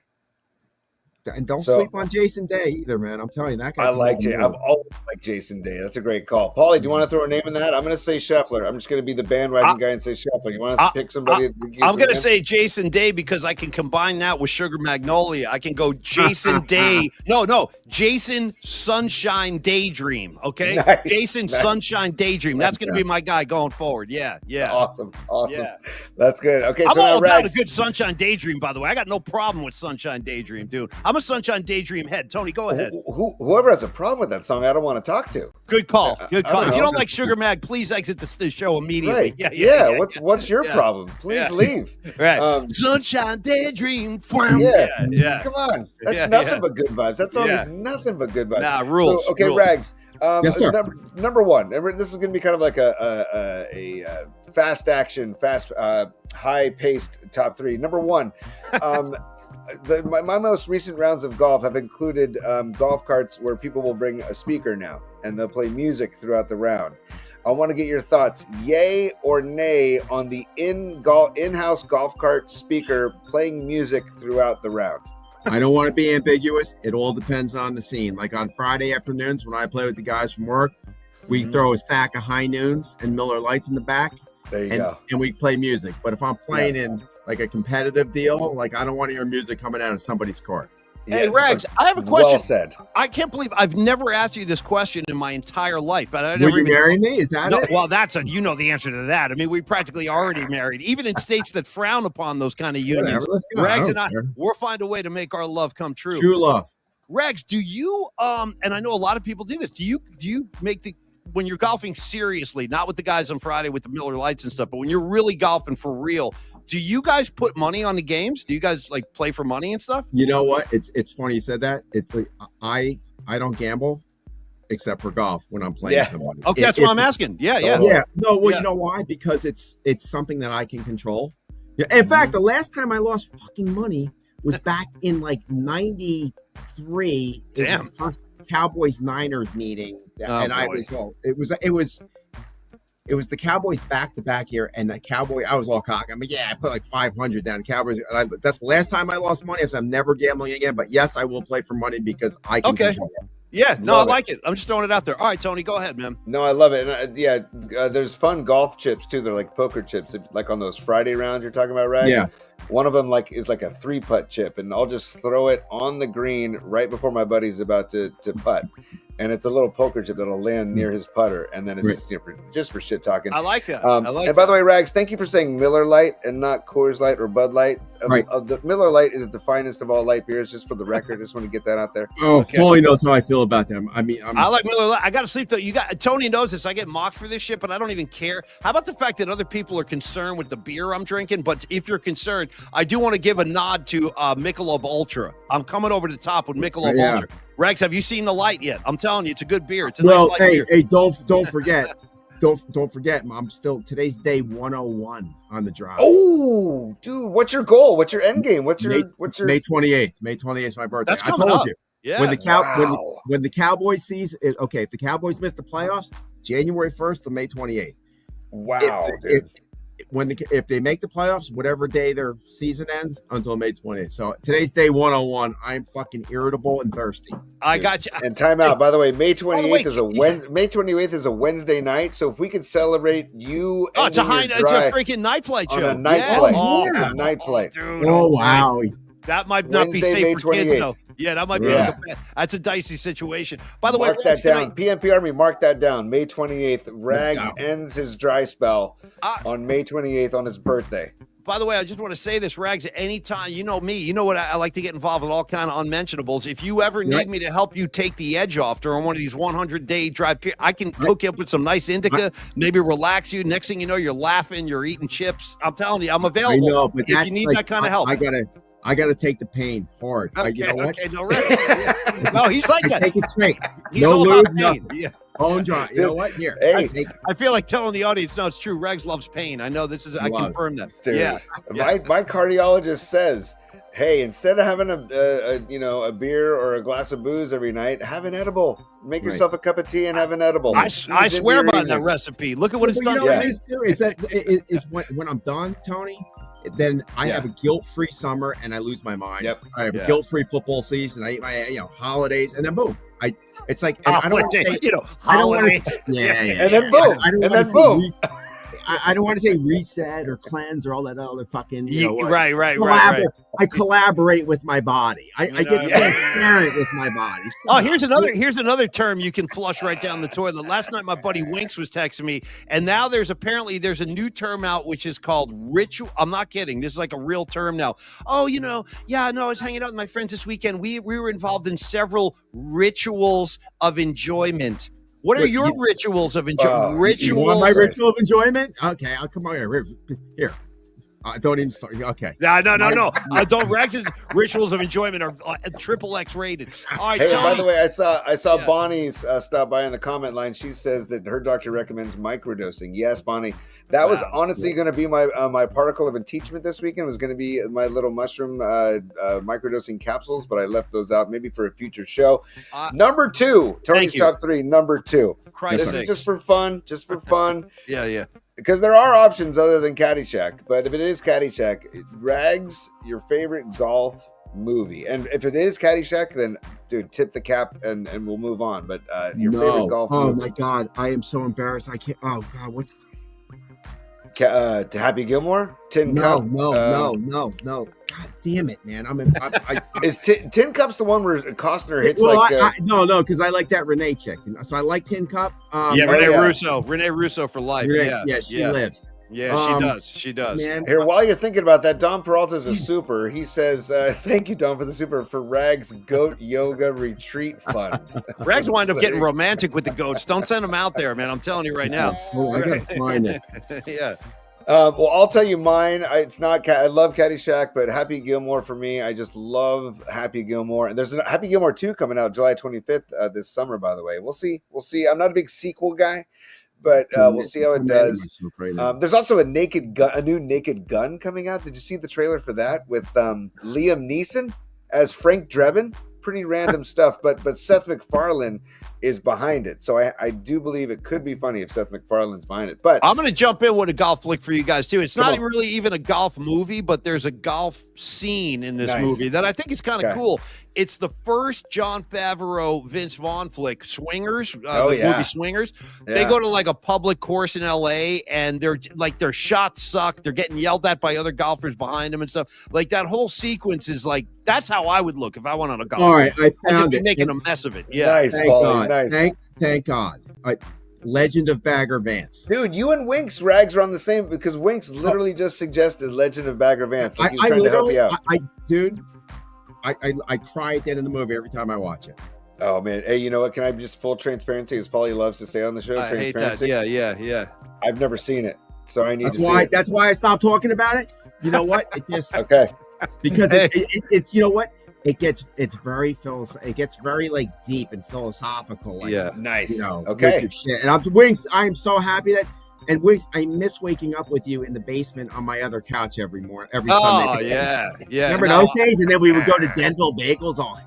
And don't sleep on Jason Day either, man. I'm telling you, that guy. I've always liked Jason Day. That's a great call. Paulie, do you want to throw a name in that? I'm going to say Scheffler. I'm just going to be the bandwagon guy and say Scheffler. You want to pick somebody? I'm going to say Jason Day because I can combine that with Sugar Magnolia. I can go Jason Day. No, Jason Sunshine Daydream. Okay, nice, Jason Sunshine Daydream. That's going to be my guy going forward. Yeah. Awesome. Yeah. That's good. Okay, I'm so all now about a good Sunshine Daydream. By the way, I got no problem with Sunshine Daydream, dude. I'm a Sunshine Daydream head. Tony, go ahead. Whoever has a problem with that song, I don't want to talk to. Good call. If you don't like Sugar Mag, please exit the show immediately. Right. Yeah. What's your problem? Please leave. Right. Sunshine Daydream. Yeah. Come on. That's nothing but good vibes. That song is nothing but good vibes. Nah, rules. So, okay, rules. Rags. Yes, sir. Number one. This is going to be kind of like a fast action, high-paced top three. Number one. My most recent rounds of golf have included golf carts where people will bring a speaker now and they'll play music throughout the round. I want to get your thoughts, yay or nay, on the in-house golf cart speaker playing music throughout the round. I don't want to be ambiguous. It all depends on the scene. Like on Friday afternoons when I play with the guys from work, we throw a stack of High Noons and Miller Lights in the back. There you go. And we play music. But if I'm playing in like a competitive deal, like I don't want to hear music coming out of somebody's cart. Hey, Rags, I have a question. Well said. I can't believe I've never asked you this question in my entire life. But I Will you marry me? Is that it? Well, you know the answer to that. I mean, we practically already married. Even in states that frown upon those kind of unions, Rags and I, we'll find a way to make our love come true. True love. Rags, do you, and I know a lot of people do this, do you make when you're golfing seriously, not with the guys on Friday with the Miller Lights and stuff, but when you're really golfing for real, do you guys put money on the games? Do you guys like play for money and stuff? You know what? It's funny you said that. It's like, I don't gamble, except for golf when I'm playing somebody. Okay, that's what I'm asking. Yeah. Yeah. No, well, you know why? Because it's something that I can control. Yeah. In fact, the last time I lost fucking money was back in like '93. Damn. It was the first Cowboys Niners meeting, and I was it was the Cowboys back-to-back year, and the Cowboy, I was all cocky. I mean, I put like 500 down. Cowboys, that's the last time I lost money. I'm never gambling again. But yes, I will play for money because I can control it. Yeah, no, I like it. I'm just throwing it out there. All right, Tony, go ahead, man. No, I love it. And there's fun golf chips too. They're like poker chips, like on those Friday rounds you're talking about, right? Yeah. One of them is like a 3-putt chip, and I'll just throw it on the green right before my buddy's about to putt. And it's a little poker chip that'll land near his putter, and then it's just for shit talking. I like that. And by the way, Rags, thank you for saying Miller Lite and not Coors Light or Bud Light. The Miller Lite is the finest of all light beers, just for the record. Just want to get that out there. Oh, Paulie knows how I feel about them. I mean, I like Miller Lite. I got to sleep though. Tony knows this. I get mocked for this shit, but I don't even care. How about the fact that other people are concerned with the beer I'm drinking? But if you're concerned, I do want to give a nod to Michelob Ultra. I'm coming over to the top with Michelob Ultra. Rex, have you seen the light yet? I'm telling you, it's a good beer. It's a nice light beer. Hey, don't forget. Don't forget, today's day 101 on the drive. Oh, dude, what's your goal? What's your end game? What's your May 28th? May 28th is my birthday. That's coming up. You. Yeah. When the Cowboys season, if the Cowboys miss the playoffs, January 1st to May 28th. Wow, dude. If they make the playoffs, whatever day their season ends, until May 20th. So today's day 101. I'm fucking irritable and thirsty. I got you. And time out. By the way, May 28th is a Wednesday. May 28th is a Wednesday night. So if we could celebrate you, it's a freaking night flight show. On a night flight. It's a night flight. Dude, wow. That might not be safe for kids, though. Yeah, that might be that's a dicey situation. By the way, mark that down. PNP Army, mark that down. May 28th, Rags ends his dry spell on May 28th on his birthday. By the way, I just want to say this, Rags, anytime, you know me, you know what, I like to get involved with all kind of unmentionables. If you ever need me to help you take the edge off during one of these 100-day drive, I can hook you up with some nice indica, maybe relax you. Next thing you know, you're laughing, you're eating chips. I'm telling you, I'm available. I know, but if you need that kind of help. I gotta take the pain hard. You know what? Okay, no, no, he's like that. Take it straight. He's all about pain. Yeah. Bone dry. You know what? Here. Hey, I feel like telling the audience, no, it's true. Regs loves pain. I know this is. I confirm that. Dude, my cardiologist says, hey, instead of having a beer or a glass of booze every night, have an edible. Make yourself a cup of tea and have an edible. I swear by that recipe. Look at what it's done. You know what it is too? Is that when I'm done, Tony? Then I have a guilt-free summer and I lose my mind. Yep. I have a guilt-free football season. I eat my holidays and then boom. It's like I don't want to say holidays. And then boom. I don't want to say reset or cleanse or all that other fucking right. I collaborate with my body. I get transparent with my body. Oh, here's another term you can flush right down the toilet. Last night my buddy Winks was texting me, and now there's a new term out which is called ritual. I'm not kidding. This is like a real term now. Oh, I was hanging out with my friends this weekend. We were involved in several rituals of enjoyment. What are your rituals of enjoyment? Rituals. You want my ritual of enjoyment? Okay, I'll come on here. Don't even start. Okay. No. Don't. Rex's rituals of enjoyment are XXX rated. All right, hey, Tony. by the way, I saw Bonnie's stop by in the comment line. She says that her doctor recommends microdosing. Yes, Bonnie. That was honestly going to be my particle of impeachment this weekend. Was going to be my little mushroom microdosing capsules, but I left those out maybe for a future show. Number 2, Tony's top 3. Number 2. This is just for fun. Yeah. Because there are options other than Caddyshack, but if it is Caddyshack, Rags, your favorite golf movie, and if it is Caddyshack, then dude, tip the cap and we'll move on. But your favorite golf movie? Oh my God, I am so embarrassed. I can't. Oh God, what's to Happy Gilmore? Tin Cup? No. God damn it, man! Is Tin Cup's the one where Costner hits no, because I like that Renee chick. So I like Tin Cup. Renee Russo for life. She lives. Yeah, she does. Man, here, while you're thinking about that, Don Peralta's a super. He says, "Thank you, Don, for the super for Rags Goat Yoga Retreat Fund." Rags wind up getting romantic with the goats. Don't send them out there, man. I'm telling you right now. I gotta find it. Yeah. Well, I'll tell you mine. It's not. I love Caddyshack, but Happy Gilmore for me. I just love Happy Gilmore, and there's a Happy Gilmore 2 coming out July 25th this summer. By the way, we'll see. We'll see. I'm not a big sequel guy, but we'll see how it does. There's also a new Naked Gun coming out. Did you see the trailer for that with Liam Neeson as Frank Drebin? Pretty random stuff, but Seth MacFarlane is behind it. So I do believe it could be funny if Seth MacFarlane's behind it. But I'm going to jump in with a golf flick for you guys too. It's not really even a golf movie, but there's a golf scene in this movie that I think is kind of cool. It's the first Jon Favreau, Vince Vaughn flick, Swingers, movie Swingers. Yeah. They go to like a public course in LA and their shots suck. They're getting yelled at by other golfers behind them and stuff. Like that whole sequence is like, that's how I would look if I went on a golf. All right, I found it. Making a mess of it. Yeah. Nice, thank God. Nice. Thank God. Legend of Bagger Vance. Dude, you and Winks Rags are on the same, because Winks literally just suggested Legend of Bagger Vance. Like he was trying to help you out. I cry at the end of the movie every time I watch it. Oh man. Hey, you know what? Can I just full transparency, as Paulie loves to say on the show? I hate that. Yeah. I've never seen it, so I need to see it. That's why I stopped talking about it. You know what? It just okay. Because it's you know what? It gets very like deep and philosophical. Like, nice. You know, okay. Shit. And Winks, I am so happy that. And Winks, I miss waking up with you in the basement on my other couch every Sunday. Oh yeah. Remember those days? And then we would go to Dental Bagels all.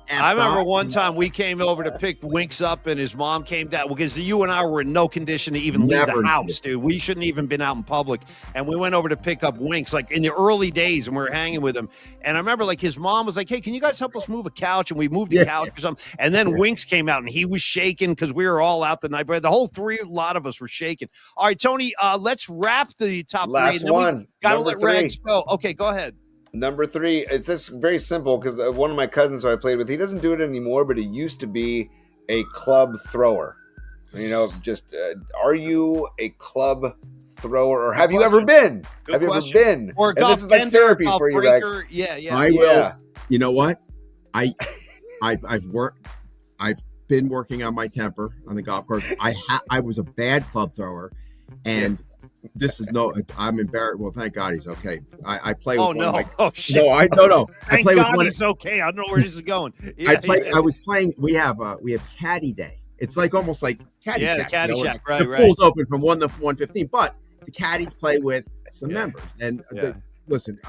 I remember one time we came over to pick Winks up, and his mom came down because you and I were in no condition to even leave the house, dude. We shouldn't even been out in public. And we went over to pick up Winks, like in the early days, and we were hanging with him. And I remember, like, his mom was like, "Hey, can you guys help us move a couch?" And we moved the couch or something. And then Winks came out, and he was shaking because we were all out the night. But the whole lot of us were shaking. All right, Tony, let's wrap the top last three. One. Gotta let Rags go. Okay, go ahead. Number 3, it's just very simple, because one of my cousins who I played with, he doesn't do it anymore, but he used to be a club thrower. You know, just are you a club thrower, or have you ever been? Have you ever been? Or and this is like therapy for you, Rex. Yeah. I will. You know what? I've been working on my temper on the golf course. I was a bad club thrower, and. This is I'm embarrassed. Well, thank God he's okay. I play with shit. No. I play with one. He's okay. I don't know where this is going. I was playing. We have caddy day. It's like almost like caddy shack. Yeah, caddy shack. Right. The pool's open from 1 to 1:15, but the caddies play with some members. And listen,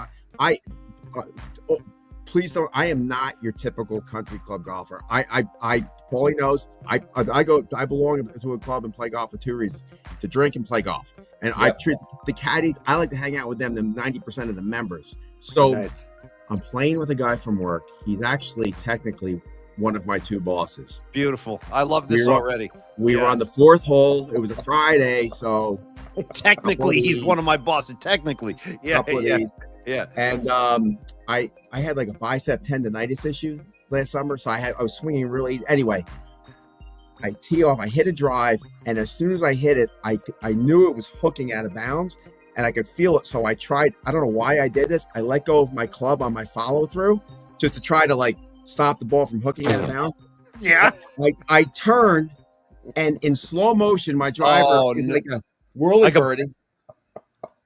please don't. I am not your typical country club golfer. Paulie knows. I belong to a club and play golf for 2 reasons: to drink and play golf. And I treat the caddies. I like to hang out with them than 90% of the members. So I'm playing with a guy from work. He's actually technically one of my 2 bosses. Beautiful. I love this already. We were on the 4th hole. It was a Friday, so technically he's one of my bosses. Technically, yeah. And I had like a bicep tendonitis issue last summer, so I was swinging really easy. Anyway, I tee off, I hit a drive, and as soon as I hit it, I knew it was hooking out of bounds, and I could feel it. So I tried. I don't know why I did this. I let go of my club on my follow through just to try to like stop the ball from hooking out of bounds. Yeah. I turn, and in slow motion, my driver like a whirly birdie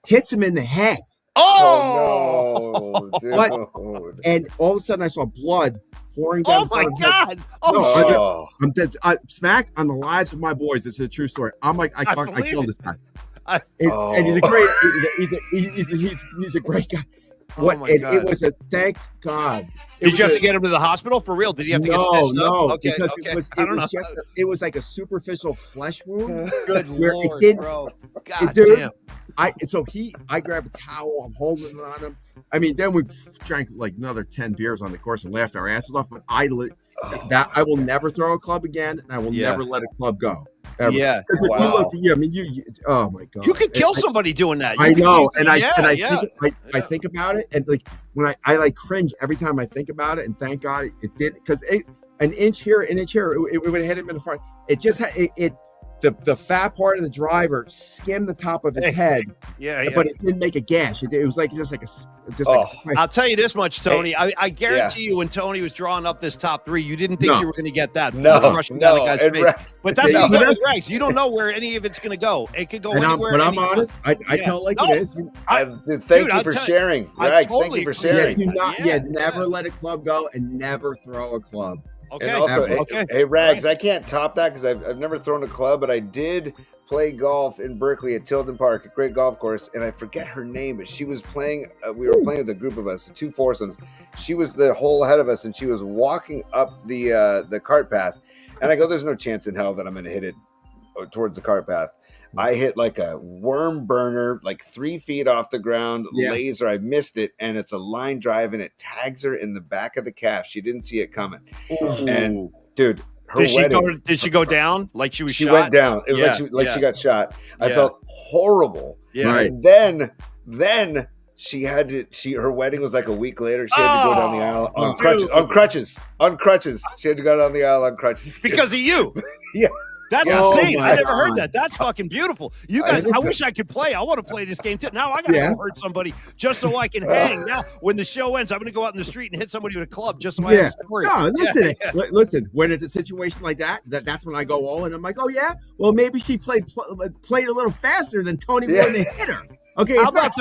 hits him in the head. Oh no, dude. And all of a sudden I saw blood pouring down. Oh my God. I'm dead. Smack on the lives of my boys. This is a true story. I'm like, I killed this guy. And he's a great, he's a great guy. It was a thank God. Did you have to get him to the hospital for real? Did he have to get stitched up? Okay, because it was like a superficial flesh wound. Good Lord, bro. God damn. I grabbed a towel. I'm holding it on him. I mean, then we drank like another 10 beers on the course and laughed our asses off. But I will never throw a club again, and I will never let a club go. Ever. Yeah. Because if you look, I mean, you. Oh my God. You could kill somebody doing that. I know, I think about it, and like when I like cringe every time I think about it, and thank God it did, because an inch here, it would have hit him in the front. It just the fat part of the driver skimmed the top of his head, but it didn't make a gash. It was like just like I'll tell you this much, Tony. I guarantee you, when Tony was drawing up this top 3, you didn't think you were going to get that rushing down the guy's face. But that's what you get with Regs. You don't know where any of it's going to go. It could go anywhere. But I'm honest. I tell it like it is. Thank you for sharing, Regs. Thank you for sharing. Never let a club go, and never throw a club. Okay. And also, hey, Rags, I can't top that because I've never thrown a club, but I did play golf in Berkeley at Tilden Park, a great golf course, and I forget her name, but she was playing. We were playing with a group of us, 2 foursomes. She was the hole ahead of us, and she was walking up the cart path, and I go, "There's no chance in hell that I'm going to hit it towards the cart path." I hit like a worm burner, like 3 feet off the ground, laser. I missed it, and it's a line drive, and it tags her in the back of the calf. She didn't see it coming. Ooh. And dude, did she go down like she was shot? She went down. It was like she got shot. I felt horrible. Yeah. And then she had to. Her wedding was like a week later. She had to go down the aisle on crutches. On crutches. She had to go down the aisle on crutches because of you. Yeah. That's insane. I never heard that. That's fucking beautiful. You guys, I wish I could play. I want to play this game too. Now I got to go hurt somebody just so I can hang. Now, when the show ends, I'm going to go out in the street and hit somebody with a club just so I have a story. No, listen. When it's a situation like that's when I go all in. I'm like, oh yeah, well maybe she played a little faster than Tony when they hit her. Okay, how about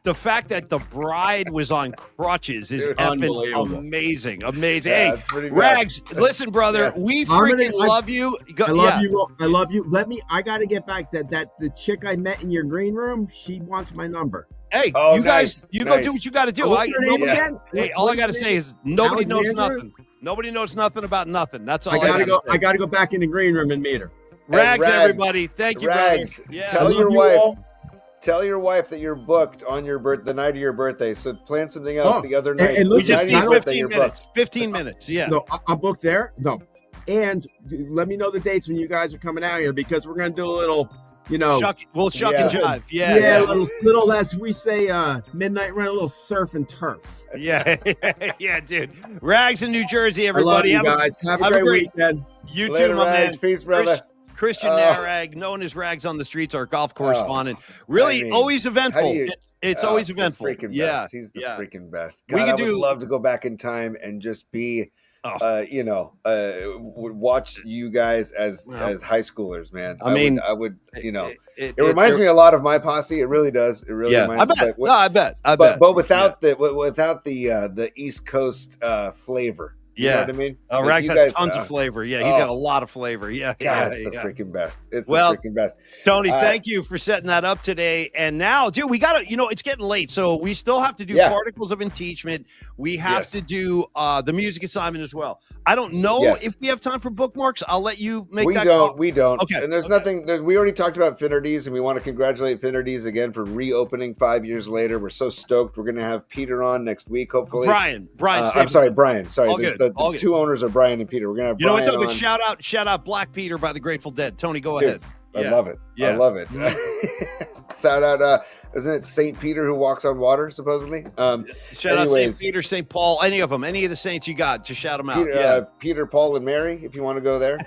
the fact that the bride was on crutches is effing amazing. Yeah, hey, Rags, listen, brother, we freaking love you. I love you. I got to get back that the chick I met in your green room, she wants my number. Hey, you guys, go do what you got to do. Hey, all I got to say is nobody knows nothing. Nobody knows nothing about nothing. That's all I got to go. I got to go back in the green room and meet her. Rags, everybody. Thank you, Rags. Yeah. Tell your wife. Tell your wife that you're booked on the night of your birthday. So plan something else the other night. And we just need 15 minutes. 15 minutes, yeah. No, I'm booked there. No. And let me know the dates when you guys are coming out here because we're going to do a little, we'll shuck and jive. Yeah. Little as we say, midnight run, a little surf and turf. Yeah. Yeah, dude. Rags in New Jersey, everybody. I love you guys. Have a great weekend. You Later, too, my Rags. man. Peace, brother. Christian Narag, known as Rags on the Streets, our golf correspondent. Really, always eventful. It's always eventful. Freaking best. He's the freaking best. God, I would love to go back in time and just be, watch you guys as high schoolers, man. I would. It reminds me a lot of my posse. It really does. It really reminds me. I bet. But without the East Coast flavor. You know what I mean? Rags has tons of flavor. Yeah, he's got a lot of flavor. Yeah, it's the freaking best. It's the freaking best. Tony, thank you for setting that up today. And now, dude, we got to, it's getting late, so we still have to do particles of impeachment. We have to do the music assignment as well. I don't know if we have time for bookmarks. I'll let you make that call. We don't. Okay. And there's nothing. We already talked about Finnerty's, and we want to congratulate Finnerty's again for reopening 5 years later. We're so stoked. We're going to have Peter on next week, hopefully. Brian. I'm sorry, Brian. Sorry. The 2 owners are Brian and Peter. We're gonna have Brian on. Shout out Black Peter by the Grateful Dead. Tony, go ahead. I love it. Yeah. I love it. Shout out, isn't it St. Peter who walks on water, supposedly? Shout out St. Peter, St. Paul, any of them, any of the saints you got, just shout them out. Peter, Paul, and Mary, if you want to go there.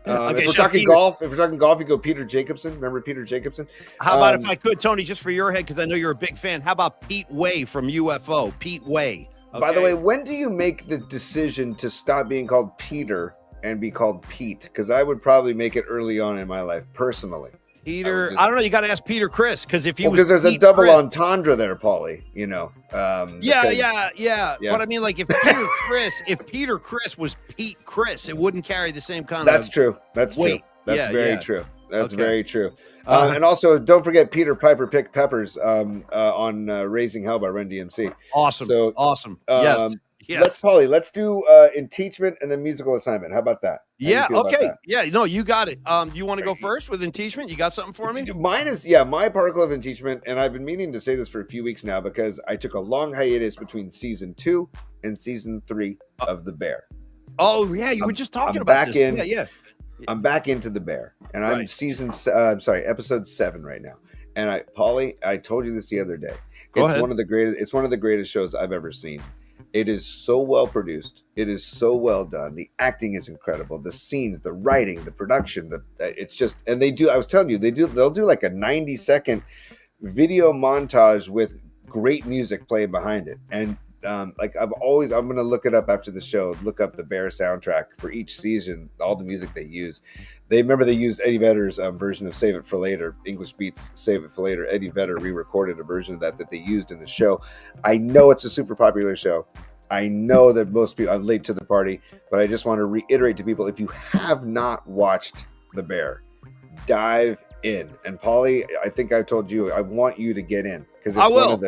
If we're talking golf, you go Peter Jacobson. Remember Peter Jacobson? How about if I could, Tony, just for your head, because I know you're a big fan, how about Pete Way from UFO? Pete Way. Okay. By the way, when do you make the decision to stop being called Peter and be called Pete? Because I would probably make it early on in my life, personally. Peter, I don't know. You got to ask Peter Chris because if he was because there's Pete a double Chris, entendre there, Paulie. Yeah. But I mean, like if Peter Chris was Pete Chris, it wouldn't carry the same kind of. That's true. That's weight. True. That's very true. That's very true. And also, don't forget Peter Piper picked peppers on Raising Hell by Run DMC. Awesome. So awesome. Yes. Let's do impeachment and then musical assignment. How about that? Okay. Yeah. No, you got it. Do you want to go first with impeachment? You got something for me? Mine is my particle of impeachment, and I've been meaning to say this for a few weeks now because I took a long hiatus between season 2 and season 3 of The Bear. Oh yeah, you were just talking about this. Yeah. I'm back into The Bear, and I'm episode 7 right now. And Paulie, I told you this the other day. It's one of the greatest shows I've ever seen. It is so well produced. It is so well done. The acting is incredible. The scenes, the writing, the production. It's just, and they do. I was telling you, they'll do like a 90-second video montage with great music playing behind it. And like I'm going to look it up after the show. Look up the Bear soundtrack for each season. All the music they use. They used Eddie Vedder's version of Save It for Later, English Beats Save It for Later. Eddie Vedder re-recorded a version of that they used in the show. I know it's a super popular show. I know that most people, I'm late to the party, but I just want to reiterate to people, if you have not watched The Bear, dive in. And Paulie, I think I told you, I want you to get in because it's one of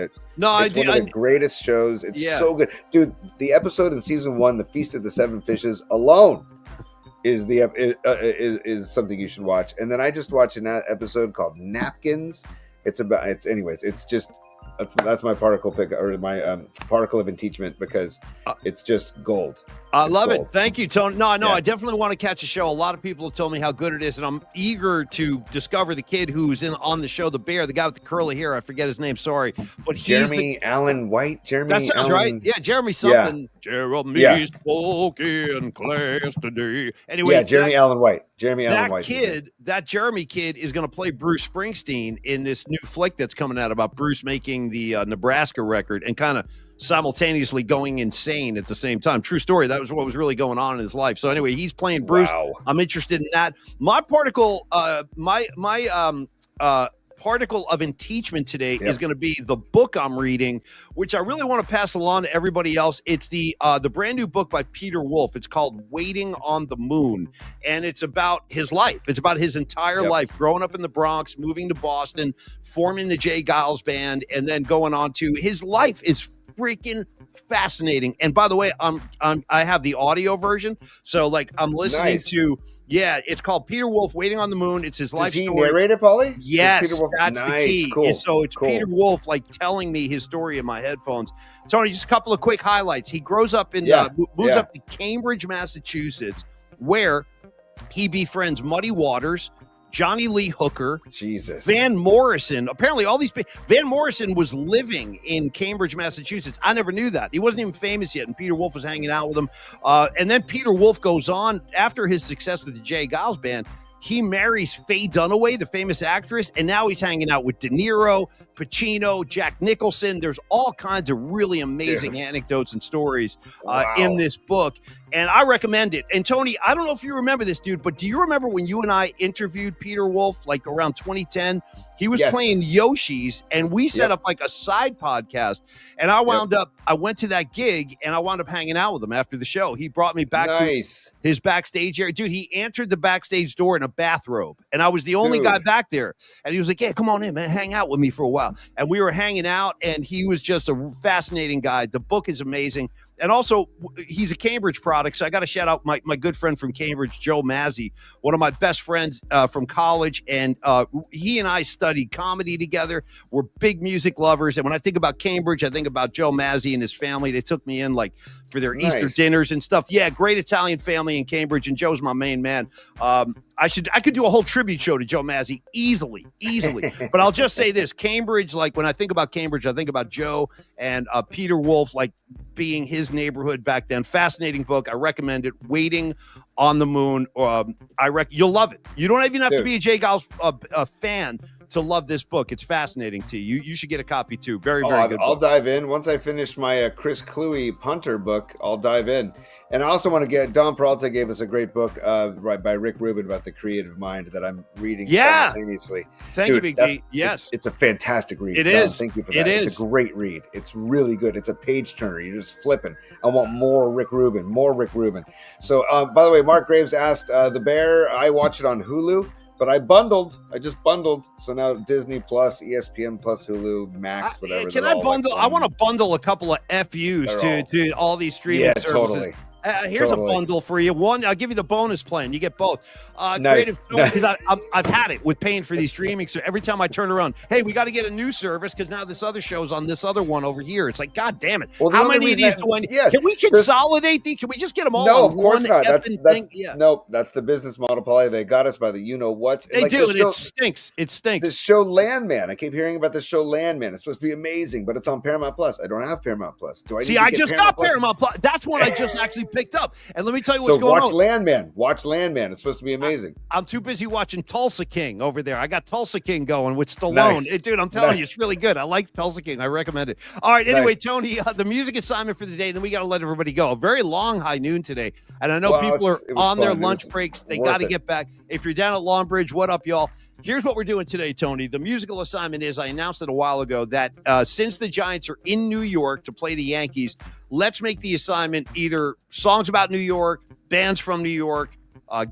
the greatest shows. It's so good. Dude, the episode in season 1, The Feast of the Seven Fishes alone is something you should watch. And then I just watched an episode called Napkins. It's just that's my particle pick, or my particle of impeachment, because it's just gold. I love it. Thank you, Tony. No, I definitely want to catch a show. A lot of people have told me how good it is, and I'm eager to discover the kid who's on the show, The Bear, the guy with the curly hair. I forget his name. Sorry, but he's Jeremy Allen White. That sounds right. Yeah, Jeremy something. Yeah. Jeremy spoke in class today. Anyway, Jeremy Allen White. That Jeremy kid is going to play Bruce Springsteen in this new flick that's coming out about Bruce making the Nebraska record and kind of simultaneously going insane at the same time. True story. That was what was really going on in his life. So anyway, he's playing Bruce. Wow. I'm interested in that. My particle, particle of impeachment today is going to be the book I'm reading, which I really want to pass along to everybody else. It's the brand new book by Peter Wolf. It's called Waiting on the Moon, and it's about his life. It's about his entire life, growing up in the Bronx, moving to Boston, forming the Jay Giles Band, and then going on to his life is freaking fascinating. And by the way, I have the audio version, so like I'm listening to. Yeah, it's called Peter Wolf, Waiting on the Moon. It's his life story. Does he narrate it, Paulie? Yes, that's the key. Cool. So it's Peter Wolf, like, telling me his story in my headphones. Tony, just a couple of quick highlights. He grows up in, moves up to Cambridge, Massachusetts, where he befriends Muddy Waters, Johnny Lee Hooker, Van Morrison. Apparently, all these people. Van Morrison was living in Cambridge, Massachusetts. I never knew that. He wasn't even famous yet, and Peter Wolf was hanging out with him. And then Peter Wolf goes on, after his success with the Jay Giles Band, he marries Faye Dunaway, the famous actress, and now he's hanging out with De Niro, Pacino, Jack Nicholson. There's all kinds of really amazing anecdotes and stories in this book, and I recommend it. And Tony, I don't know if you remember this, dude, but do you remember when you and I interviewed Peter Wolf, like around 2010? He was playing Yoshi's, and we set up like a side podcast, and I went to that gig, and I wound up hanging out with him after the show. He brought me back to his backstage area. Dude, he entered the backstage door in a bathrobe, and I was the only guy back there. And he was like, yeah, come on in, man, hang out with me for a while. And we were hanging out, and he was just a fascinating guy. The book is amazing. And also, he's a Cambridge product, so I got to shout out my good friend from Cambridge, Joe Mazzi, one of my best friends from college, and he and I studied comedy together. We're big music lovers, and when I think about Cambridge, I think about Joe Mazzi and his family. They took me in like for their Easter dinners and stuff. Yeah, great Italian family in Cambridge, and Joe's my main man. I could do a whole tribute show to Joe Mazzi easily. But I'll just say this: Cambridge, like when I think about Cambridge, I think about Joe and Peter Wolf, like being his neighborhood back then. Fascinating book. I recommend it. Waiting on the Moon. You'll love it. You don't even have to be a Jay Giles fan to love this book. It's fascinating to you. You should get a copy too. Very good. I'll dive in once I finish my Chris Cluey Punter book. I'll dive in, and I also want to get Don Peralta gave us a great book by Rick Rubin about the creative mind that I'm reading simultaneously. Thank you, Big D. Yes, it's a fantastic read. It is. Thank you for that. It's a great read. It's really good. It's a page turner. You're just flipping. I want more Rick Rubin. So, by the way, Mark Graves asked The Bear. I watch it on Hulu. But I just bundled. So now Disney Plus, ESPN Plus, Hulu, Max, whatever. Can I bundle? I want to bundle a couple of FUs to all these streaming services. Totally. Here's Totally. a bundle for you. One, I'll give you the bonus plan. You get both. Nice. Because I've had it with paying for these streaming. So every time I turn around, hey, we got to get a new service because now this other show's on this other one over here. It's like, God damn it! Well, how many of these do I need? Yeah, can we consolidate these? Can we just get them all? No, on of course one not. That's thing? Yeah. Nope. That's the business model, Paulie. They got us by the what. They like do, and it stinks. It stinks. This show Landman. I keep hearing about this show Landman. It's supposed to be amazing, but it's on Paramount Plus. I don't have Paramount Plus. Do I? See, I just got Paramount Plus. That's what I just actually picked up. And let me tell you what's going on. Landman. Watch Landman. It's supposed to be amazing. I'm too busy watching Tulsa King over there. I got Tulsa King going with Stallone. Nice. Dude, I'm telling you, it's really good. I like Tulsa King. I recommend it. All right. Anyway, Tony, the music assignment for the day. Then we got to let everybody go. A very long high noon today, and I know people are on their lunch breaks. They got to get back. If you're down at Long Bridge, what up, y'all? Here's what we're doing today, Tony. The musical assignment is, I announced it a while ago, that since the Giants are in New York to play the Yankees, let's make the assignment either songs about New York, bands from New York,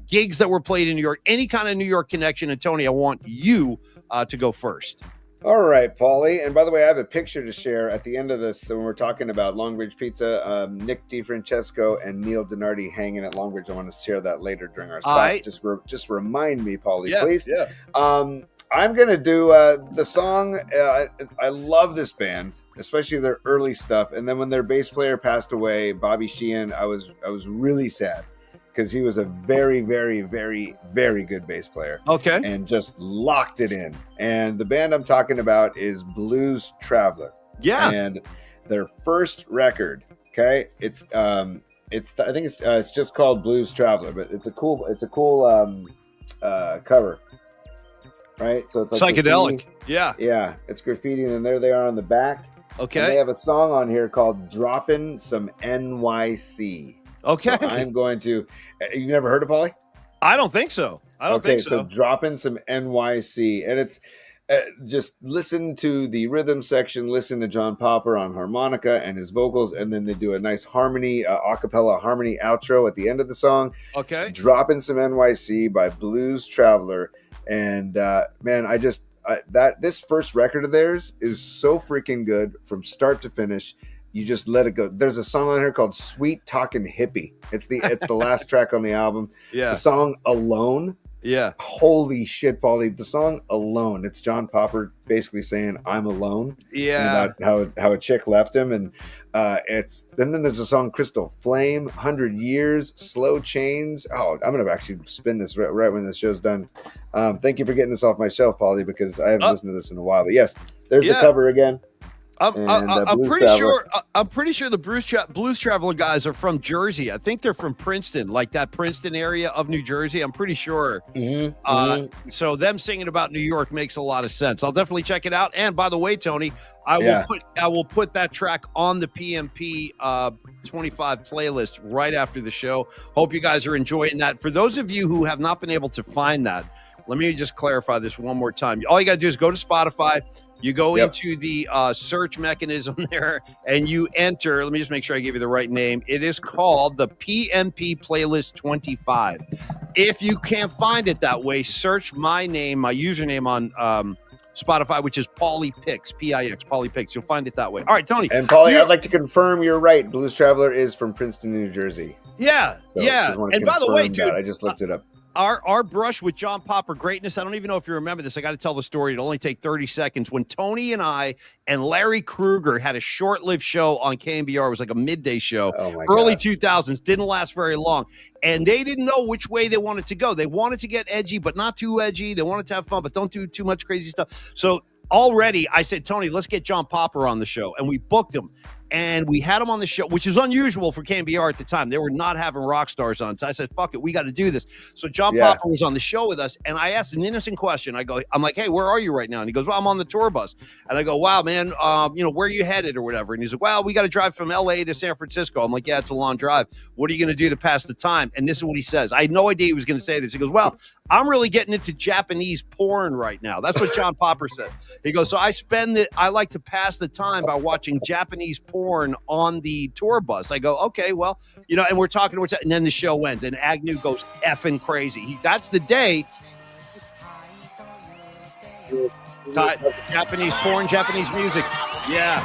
gigs that were played in New York, any kind of New York connection. And Tony, I want you to go first. All right, Paulie. And by the way, I have a picture to share at the end of this. So when we're talking about Longbridge Pizza, Nick DiFrancesco and Neil Donardi hanging at Longbridge. I want to share that later during our spot. Right. Just remind me, Paulie, please. Yeah. I'm going to do the song. I love this band, especially their early stuff. And then when their bass player passed away, Bobby Sheehan, I was really sad because he was a very, very, very, very good bass player. Okay. And just locked it in. And the band I'm talking about is Blues Traveler. Yeah. And their first record, okay? I think it's just called Blues Traveler, but it's a cool cover. Right? So it's like psychedelic. Graffiti. Yeah. Yeah. It's graffiti, and then there they are on the back. Okay. And they have a song on here called Droppin' Some NYC. Okay. So I'm going to. You never heard of Paulie? I don't think so. So Droppin' Some NYC, and it's just listen to the rhythm section. Listen to John Popper on harmonica and his vocals, and then they do a nice harmony, a cappella harmony outro at the end of the song. Okay. Droppin' Some NYC by Blues Traveler, and man, this first record of theirs is so freaking good from start to finish. You just let it go. There's a song on here called Sweet Talkin' Hippie. It's the last track on the album. Yeah. The song Alone. Yeah. Holy shit, Paulie. The song Alone. It's John Popper basically saying I'm alone. Yeah. And about how a chick left him. And then there's a song Crystal Flame, 100 Years, Slow Chains. Oh, I'm going to actually spin this right when the show's done. Thank you for getting this off my shelf, Paulie, because I haven't listened to this in a while. But yes, there's the cover again. I'm pretty sure the Blues Traveler guys are from Jersey. I think they're from Princeton, like that Princeton area of New Jersey. I'm pretty sure. So them singing about New York makes a lot of sense. I'll definitely check it out. And by the way, Tony, I will put that track on the PMP 25 playlist right after the show. Hope you guys are enjoying that. For those of you who have not been able to find that, let me just clarify this one more time. All you got to do is go to Spotify. You go into the search mechanism there and you enter. Let me just make sure I give you the right name. It is called the PMP Playlist 25. If you can't find it that way, search my name, my username on Spotify, which is Paulie Pix, P-I-X, Paulie Pix. You'll find it that way. All right, Tony. And Paulie, I'd like to confirm you're right. Blues Traveler is from Princeton, New Jersey. Yeah, And by the way, dude, I just looked it up. Our brush with John Popper greatness, I don't even know if you remember this. I got to tell the story. It'll only take 30 seconds. When Tony and I and Larry Kruger had a short-lived show on KMBR, it was like a midday show, early 2000s, didn't last very long. And they didn't know which way they wanted to go. They wanted to get edgy, but not too edgy. They wanted to have fun, but don't do too much crazy stuff. So already I said, Tony, let's get John Popper on the show. And we booked him. And we had him on the show, which is unusual for KMBR at the time. They were not having rock stars on. So I said, fuck it, we got to do this. So John Popper was on the show with us. And I asked an innocent question. I'm like, hey, where are you right now? And he goes, well, I'm on the tour bus. And I go, wow, man, where are you headed or whatever? And he's like, well, we got to drive from LA to San Francisco. I'm like, yeah, it's a long drive. What are you going to do to pass the time? And this is what he says. I had no idea he was going to say this. He goes, well, I'm really getting into Japanese porn right now. That's what John Popper said. He goes, so I like to pass the time by watching Japanese porn on the tour bus. I go, okay, well, and we're talking, and then the show ends, and Agnew goes effing crazy. That's the day. Japanese porn, Japanese music. Yeah.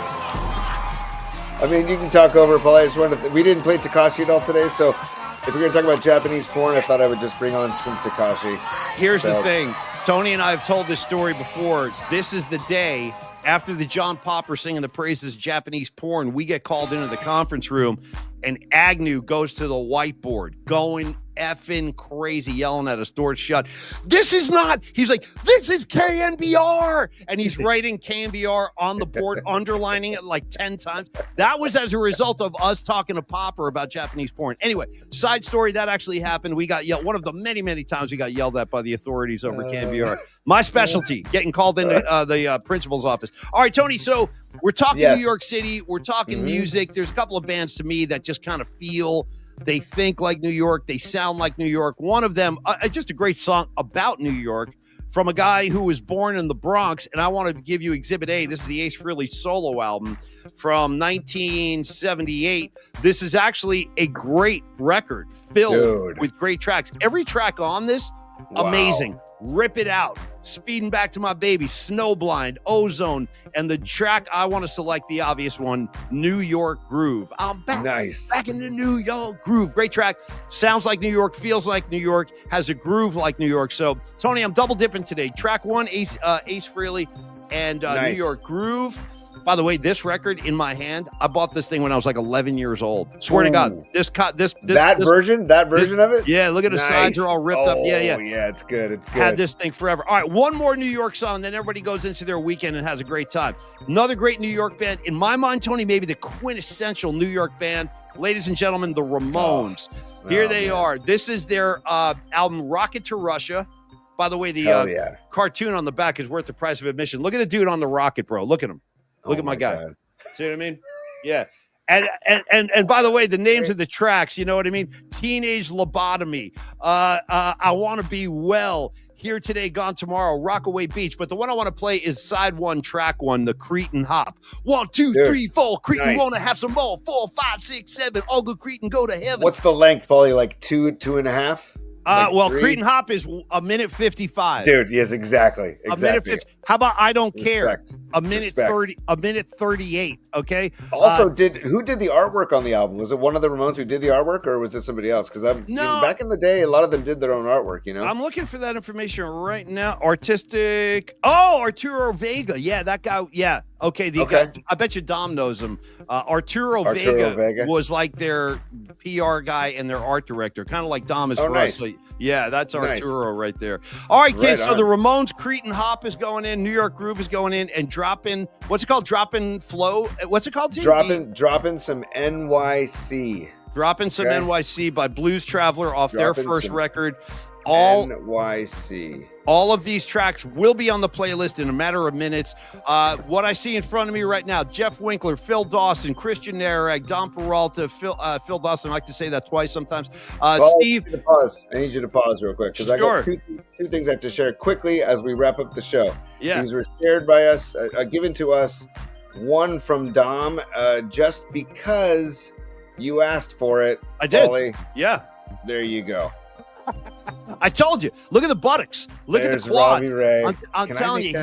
I mean, you can talk over it, Paul. I just wanted to, we didn't play Tekashi at all today, so if we're going to talk about Japanese porn, I thought I would just bring on some Tekashi. Here's the thing. Tony and I have told this story before. This is the day after the John Popper singing the praises of Japanese porn. We get called into the conference room, and Agnew goes to the whiteboard, going effing crazy, yelling at us, doors shut. This is KNBR. And he's writing KNBR on the board, underlining it like 10 times. That was as a result of us talking to Popper about Japanese porn. Anyway, side story, that actually happened. We got yelled, one of the many, many times we got yelled at by the authorities over KNBR. My specialty, getting called into the principal's office. All right, Tony, so we're talking New York City. We're talking music. There's a couple of bands to me that just kind of feel, they think like New York. They sound like New York. One of them, just a great song about New York from a guy who was born in the Bronx. And I want to give you Exhibit A. This is the Ace Frehley solo album from 1978. This is actually a great record filled with great tracks. Every track on this, amazing. Rip It Out, Speeding Back to My Baby, Snowblind, Ozone, and the track I want to select, the obvious one, New York Groove. I'm back, back in the New York Groove. Great track. Sounds like New York, feels like New York, has a groove like New York. So, Tony, I'm double dipping today. Track one, Ace Frehley, and New York Groove. By the way, this record in my hand, I bought this thing when I was like 11 years old. Swear to God, this version of it. Yeah, look at the sides are all ripped up. Yeah, it's good. It's good. Had this thing forever. All right, one more New York song, then everybody goes into their weekend and has a great time. Another great New York band, in my mind, Tony, maybe the quintessential New York band. Ladies and gentlemen, the Ramones. Here they are. This is their album, Rocket to Russia. By the way, the cartoon on the back is worth the price of admission. Look at the dude on the rocket, bro. Look at him. Look at my guy. God. See what I mean? Yeah. And by the way, the names of the tracks, you know what I mean? Teenage Lobotomy. I Want to Be Well. Here Today, Gone Tomorrow. Rockaway Beach. But the one I want to play is side one, track one, the Cretin Hop. 1, 2, 3, 4. Cretin want to have some more. 4, 5, 6, 7. All good Cretin go to heaven. What's the length, Paulie? Like 2.5? Well, Cretin Hop is a minute 55. Dude, yes, exactly. A minute 50. How about I Don't Care? A minute Respect. 30. A minute 38. Okay. Also, who did the artwork on the album? Was it one of the Ramones who did the artwork, or was it somebody else? Because back in the day, a lot of them did their own artwork. You know. I'm looking for that information right now. Artistic. Oh, Arturo Vega. Yeah, that guy. Yeah. Okay. Guy, I bet you Dom knows him. Arturo Vega was like their PR guy and their art director, kind of like Dom is for us. So, yeah, that's Arturo right there. All right, kids. So the Ramones, Cretin Hop is going in, New York Groove is going in, and dropping. What's it called? Dropping Flow. What's it called? Dropping some NYC. Dropping some NYC by Blues Traveler off their first record. NYC. All of these tracks will be on the playlist in a matter of minutes. What I see in front of me right now, Jeff Winkler, Phil Dawson, Christian Narek, Don Peralta, Phil Dawson. I like to say that twice sometimes. Steve. I need you to pause real quick because I got two things I have to share quickly as we wrap up the show. Yeah. These were shared by us, given to us. One from Dom, just because you asked for it. I did. Paulie. Yeah. There you go. I told you. Look at the buttocks. Look at the quad. I'm telling you,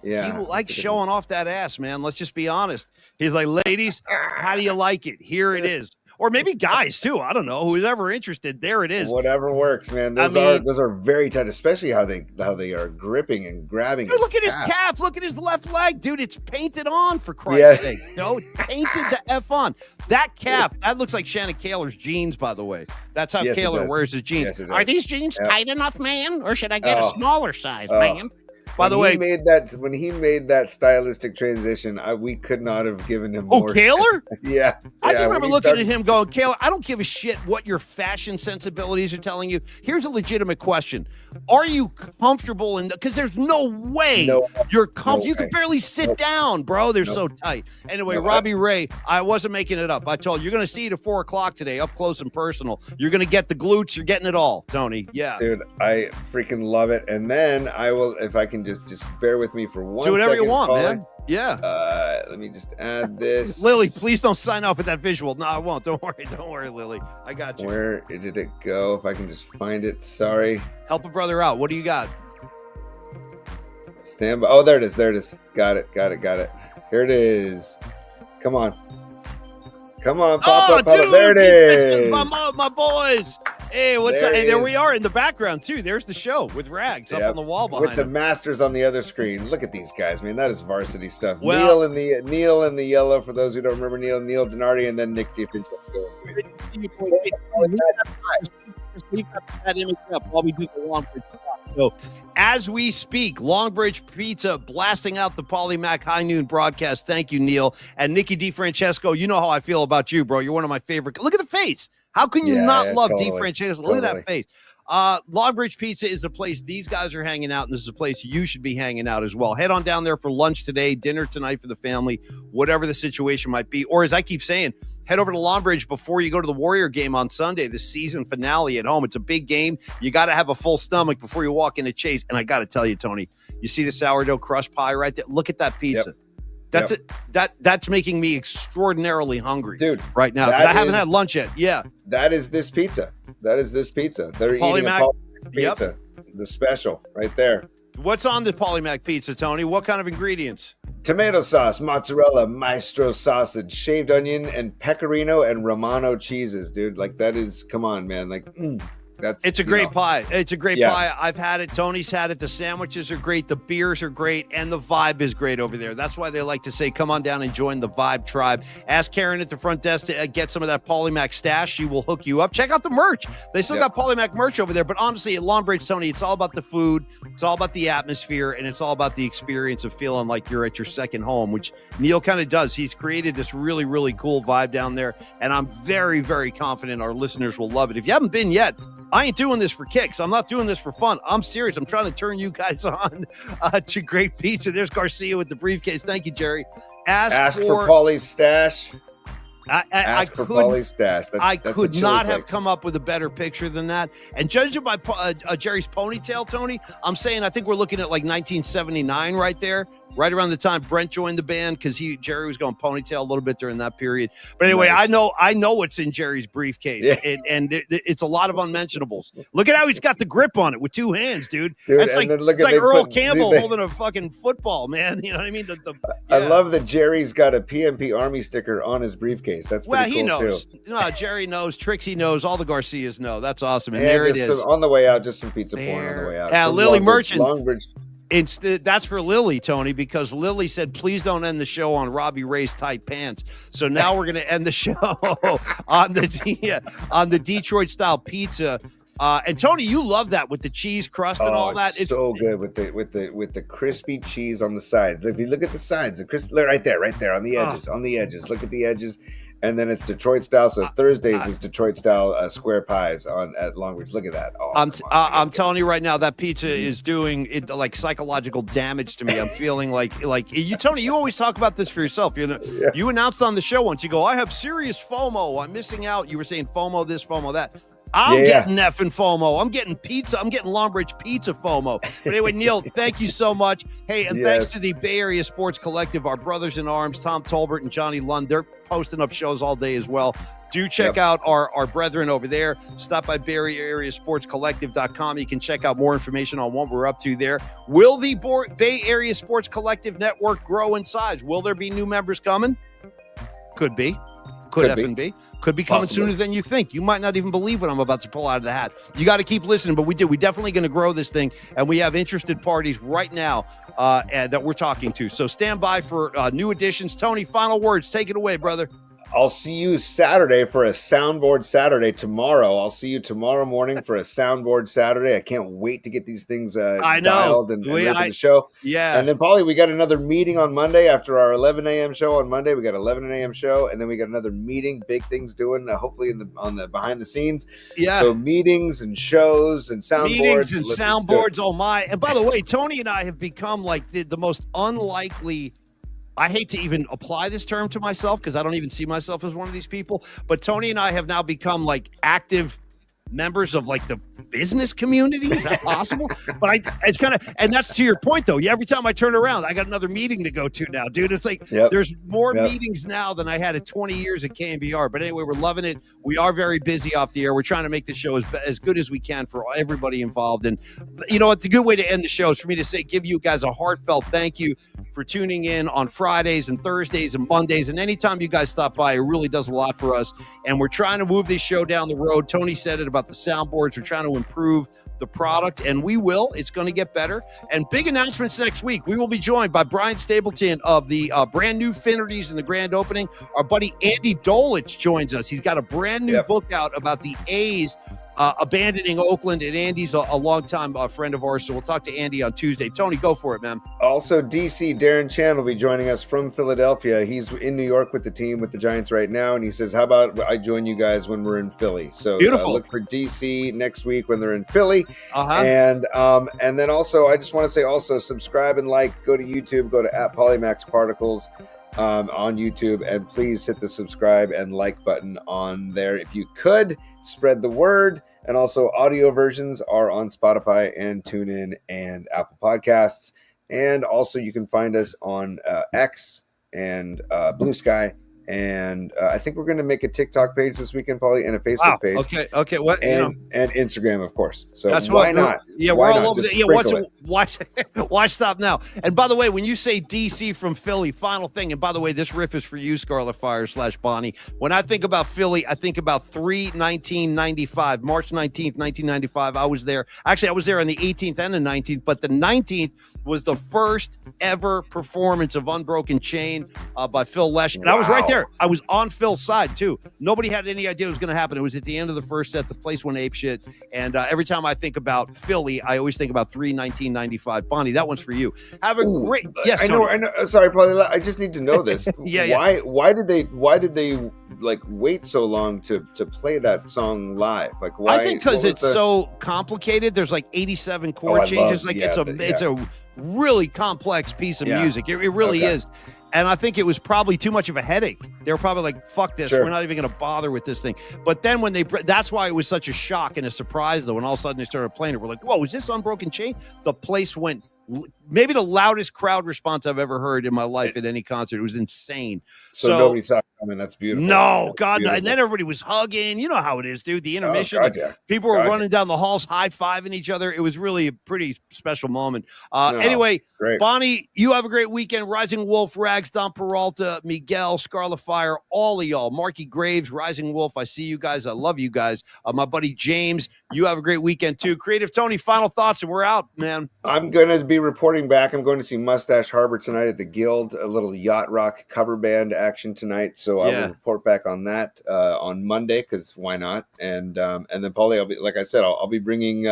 he likes showing off that ass, man. Let's just be honest. He's like, ladies, how do you like it? Here it is. Or maybe guys too. I don't know. Who's ever interested? There it is. Whatever works, man. Those are very tight, especially how they are gripping and grabbing. Dude, look at his calf. Look at his left leg, dude. It's painted on, for Christ's sake. It's painted the F on. That calf. That looks like Shannon Kaler's jeans, by the way. That's how Kaler wears his jeans. Are these jeans tight enough, man, or should I get a smaller size, man? By the way, when he made that stylistic transition, we could not have given him more. Oh, Kaler? Yeah. I just remember looking at him going, Kaler, I don't give a shit what your fashion sensibilities are telling you. Here's a legitimate question. Are you comfortable in because there's no way you're comfortable. You can barely sit down, bro. They're so tight. Anyway, Robbie Ray, I wasn't making it up. I told you, you're going to see it at 4:00 today, up close and personal. You're going to get the glutes. You're getting it all, Tony. Yeah. Dude, I freaking love it. And then I will, if I can just bear with me for 1 second. Do whatever you want, man. Yeah. Let me just add this. Lily, please don't sign off with that visual. No, I won't. Don't worry, Lily. I got you. Where did it go? If I can just find it. Sorry. Help a brother out. What do you got? Stand by. Oh, there it is. Got it. Here it is. Come on. Come on, pop up. Dude, There it is. My boys. Hey, what's There up? it Hey, there we is. are in the background too. There's the show with Rags up on the wall behind with the him. Masters on the other screen. Look at these guys, man. That is varsity stuff. Well- Neil in the yellow. For those who don't remember Neil Donardi, and then Nick DiFrancesco. Leave that image up while we do the Longbridge talk. So, as we speak, Longbridge Pizza blasting out the Polymac High Noon broadcast. Thank you, Neil. And Nikki DiFrancesco, you know how I feel about you, bro. You're one of my favorite. Look at the face. How can you not love DiFrancesco? Look at that face. Longbridge Pizza is the place these guys are hanging out, and this is a place you should be hanging out as well. Head on down there for lunch today, dinner tonight for the family, whatever the situation might be. Or as I keep saying, head over to Longbridge before you go to the Warrior game on Sunday, the season finale at home. It's a big game. You got to have a full stomach before you walk into Chase. And I got to tell you, Tony, you see the sourdough crust pie right there? Look at that pizza. That's it. That's making me extraordinarily hungry, dude, right now, because I haven't had lunch yet. Yeah, that is this pizza. They're eating a Polymac pizza, the special right there. What's on the Polymac pizza, Tony? What kind of ingredients? Tomato sauce, mozzarella, maestro sausage, shaved onion, and pecorino and Romano cheeses, dude. Like that is, come on, man. Like it's a great pie. It's a great pie. I've had it. Tony's had it. The sandwiches are great. The beers are great. And the vibe is great over there. That's why they like to say, come on down and join the Vibe Tribe. Ask Karen at the front desk to get some of that Polymac stash. She will hook you up. Check out the merch. They still got Polymac merch over there. But honestly, at Longbridge, Tony, it's all about the food. It's all about the atmosphere. And it's all about the experience of feeling like you're at your second home, which Neil kind of does. He's created this really, really cool vibe down there. And I'm very, very confident our listeners will love it. If you haven't been yet, I ain't doing this for kicks. I'm not doing this for fun. I'm serious. I'm trying to turn you guys on to great pizza. There's Garcia with the briefcase. Thank you, Jerry. Ask for Paulie's stash. Ask for Paulie's stash. I could not have come up with a better picture than that. And judging by Jerry's ponytail, Tony, I'm saying I think we're looking at like 1979 right there, right around the time Brent joined the band, because Jerry was going ponytail a little bit during that period. But anyway, nice. I know what's in Jerry's briefcase, and it's a lot of unmentionables. Look at how he's got the grip on it with two hands, dude. That's like, it's like Earl Campbell holding a fucking football, man. You know what I mean? I love that Jerry's got a PMP Army sticker on his briefcase. That's pretty cool, knows. Too. No, Jerry knows. Trixie knows. All the Garcias know. That's awesome. And there it is. On the way out, just some pizza porn on the way out. Yeah, Lily Merchant. Longbridge. That's for Lily, Tony, because Lily said, please don't end the show on Robbie Ray's tight pants. So now we're going to end the show on the Detroit style pizza. And Tony, you love that with the cheese crust and all that. It's so good with the crispy cheese on the sides. If you look at the sides, the crispy right there on the edges, Look at the edges. And then it's Detroit style. So Thursdays is Detroit style square pies at Longbridge. Look at that. Oh, I'm telling you right now, that pizza is doing it like psychological damage to me. I'm feeling like you, Tony. You always talk about this for yourself. You announced on the show once. You go, I have serious FOMO. I'm missing out. You were saying FOMO this, FOMO that. I'm getting effing FOMO. I'm getting pizza. I'm getting Longbridge pizza FOMO. But anyway, Neil, thank you so much. Hey, and thanks to the Bay Area Sports Collective, our brothers in arms, Tom Tolbert and Johnny Lund. They're posting up shows all day as well. Do check out our brethren over there. Stop by BayAreaSportsCollective.com. You can check out more information on what we're up to there. Will the Bay Area Sports Collective Network grow in size? Will there be new members coming? Could be. Could be coming sooner than you think. You might not even believe what I'm about to pull out of the hat. You got to keep listening, but we do. We're definitely going to grow this thing, and we have interested parties right now that we're talking to. So stand by for new additions. Tony, final words. Take it away, brother. I'll see you Saturday for a Soundboard Saturday tomorrow. I'll see you tomorrow morning for a Soundboard Saturday. I can't wait to get these things dialed and ready for the show. Yeah. And then probably we got another meeting on Monday after our 11 a.m. show on Monday. We got 11 a.m. show, and then we got another meeting, big things doing, hopefully on the behind the scenes. Yeah. So meetings and shows and soundboards. Oh my. And by the way, Tony and I have become like the most unlikely. I hate to even apply this term to myself because I don't even see myself as one of these people. But Tony and I have now become like active members of like the business community. Is that possible? But it's kind of, and that's to your point though. Every time I turn around, I got another meeting to go to now, dude. It's like there's more meetings now than I had at 20 years at KMBR. But anyway, we're loving it. We are very busy off the air. We're trying to make the show as good as we can for everybody involved. And you know what? The good way to end the show is for me to say, give you guys a heartfelt thank you for for tuning in on Fridays and Thursdays and Mondays. And anytime you guys stop by, it really does a lot for us. And we're trying to move this show down the road. Tony said it about the soundboards. We're trying to improve the product, and we will. It's going to get better. And big announcements next week. We will be joined by Brian Stapleton of the brand new Finnerties in the grand opening. Our buddy Andy Dolich joins us. He's got a brand new book out about the A's abandoning Oakland, and Andy's a longtime friend of ours, so we'll talk to Andy on Tuesday. Tony, go for it, man. Also, DC, Darren Chan will be joining us from Philadelphia. He's in New York with the team, with the Giants right now, and he says, how about I join you guys when we're in Philly? So beautiful. Look for DC next week when they're in Philly. And then also, I just want to say also, subscribe and like, go to YouTube, go to @PolymaxParticles on YouTube, and please hit the subscribe and like button on there. If you could, spread the word. And also, audio versions are on Spotify and TuneIn and Apple Podcasts. And also, you can find us on X and Blue Sky. And I think we're going to make a TikTok page this weekend, Paulie, and a Facebook page. Okay. What? And Instagram, of course. So that's why not? Yeah, why we're all not? over. Watch stop now. And by the way, when you say DC from Philly, final thing. And by the way, this riff is for you, Scarlet Fire / Bonnie. When I think about Philly, I think about 3/19/95, March 19th, 1995. I was there. Actually, I was there on the 18th and the 19th, but the 19th was the first ever performance of Unbroken Chain by Phil Lesh. And I was right there. I was on Phil's side, too. Nobody had any idea it was going to happen. It was at the end of the first set. The place went apeshit. And every time I think about Philly, I always think about 3/19/95. Bonnie, that one's for you. Have a great... Yes, I know. Sorry, Paulie, I just need to know this. Why did they like wait so long to play that song live? Like, why? I think because it's so complicated. There's like 87 chord changes. It's a really complex piece of music. It really is. And I think it was probably too much of a headache. They were probably like, fuck this. Sure. We're not even going to bother with this thing. But then when that's why it was such a shock and a surprise, though, when all of a sudden they started playing it. We're like, whoa, is this Unbroken Chain? The place went, maybe the loudest crowd response I've ever heard in my life at any concert. It was insane. So nobody saw it coming. That's beautiful. No, that's God. beautiful. And then everybody was hugging. You know how it is, dude. The intermission. People were God, running down the halls, high-fiving each other. It was really a pretty special moment. Anyway, great. Bonnie, you have a great weekend. Rising Wolf, Rags, Don Peralta, Miguel, Scarlet Fire, all of y'all. Marky Graves, Rising Wolf. I see you guys. I love you guys. My buddy James, you have a great weekend, too. Creative Tony, final thoughts, and we're out, man. I'm going to be reporting back. I'm going to see Mustache Harbor tonight at the Guild, a little yacht rock cover band action tonight. So I will report back on that on Monday, because why not? And then Paulie, I'll be, like I said, I'll be bringing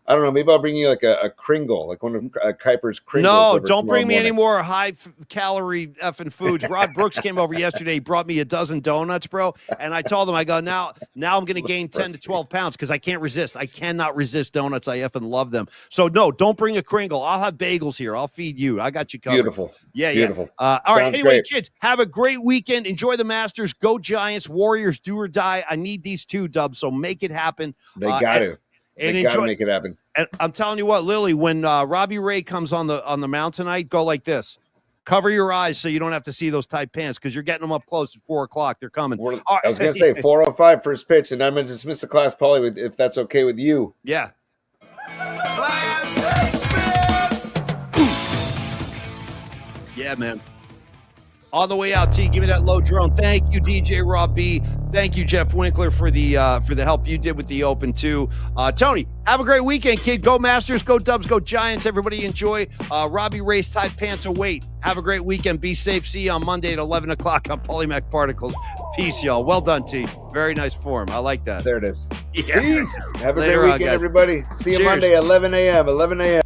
I don't know, maybe I'll bring you like a Kringle, like one of Kuiper's Kringles. No, don't bring me any more high-calorie effing foods. Rod Brooks came over yesterday. He brought me a dozen donuts, bro. And I told him, I go, now I'm going to gain 10 to 12 pounds because I can't resist. I cannot resist donuts. I effing love them. So, no, don't bring a Kringle. I'll have bagels here. I'll feed you. I got you covered. Beautiful. Yeah. Beautiful. All right. Anyway, kids, have a great weekend. Enjoy the Masters. Go Giants. Warriors, do or die. I need these two, Dubs, so make it happen. They got to. And got to make it happen. And I'm telling you what, Lily, when Robbie Ray comes on the mound tonight, go like this. Cover your eyes so you don't have to see those tight pants because you're getting them up close at 4 o'clock. They're coming. I was going to say 4:05 first pitch, and I'm going to dismiss the class, Paulie, if that's okay with you. Yeah. Yeah, man. On the way out, T, give me that low drone. Thank you, DJ Rob B. Thank you, Jeff Winkler, for the help you did with the Open too. Tony, have a great weekend, kid. Go Masters, go Dubs, go Giants. Everybody enjoy. Robbie Ray's tight pants await. Have a great weekend. Be safe. See you on Monday at 11 o'clock on Polymac Particles. Peace, y'all. Well done, T. Very nice form. I like that. There it is. Yeah. Peace. Have a great weekend, everybody. See you Monday, 11 a.m.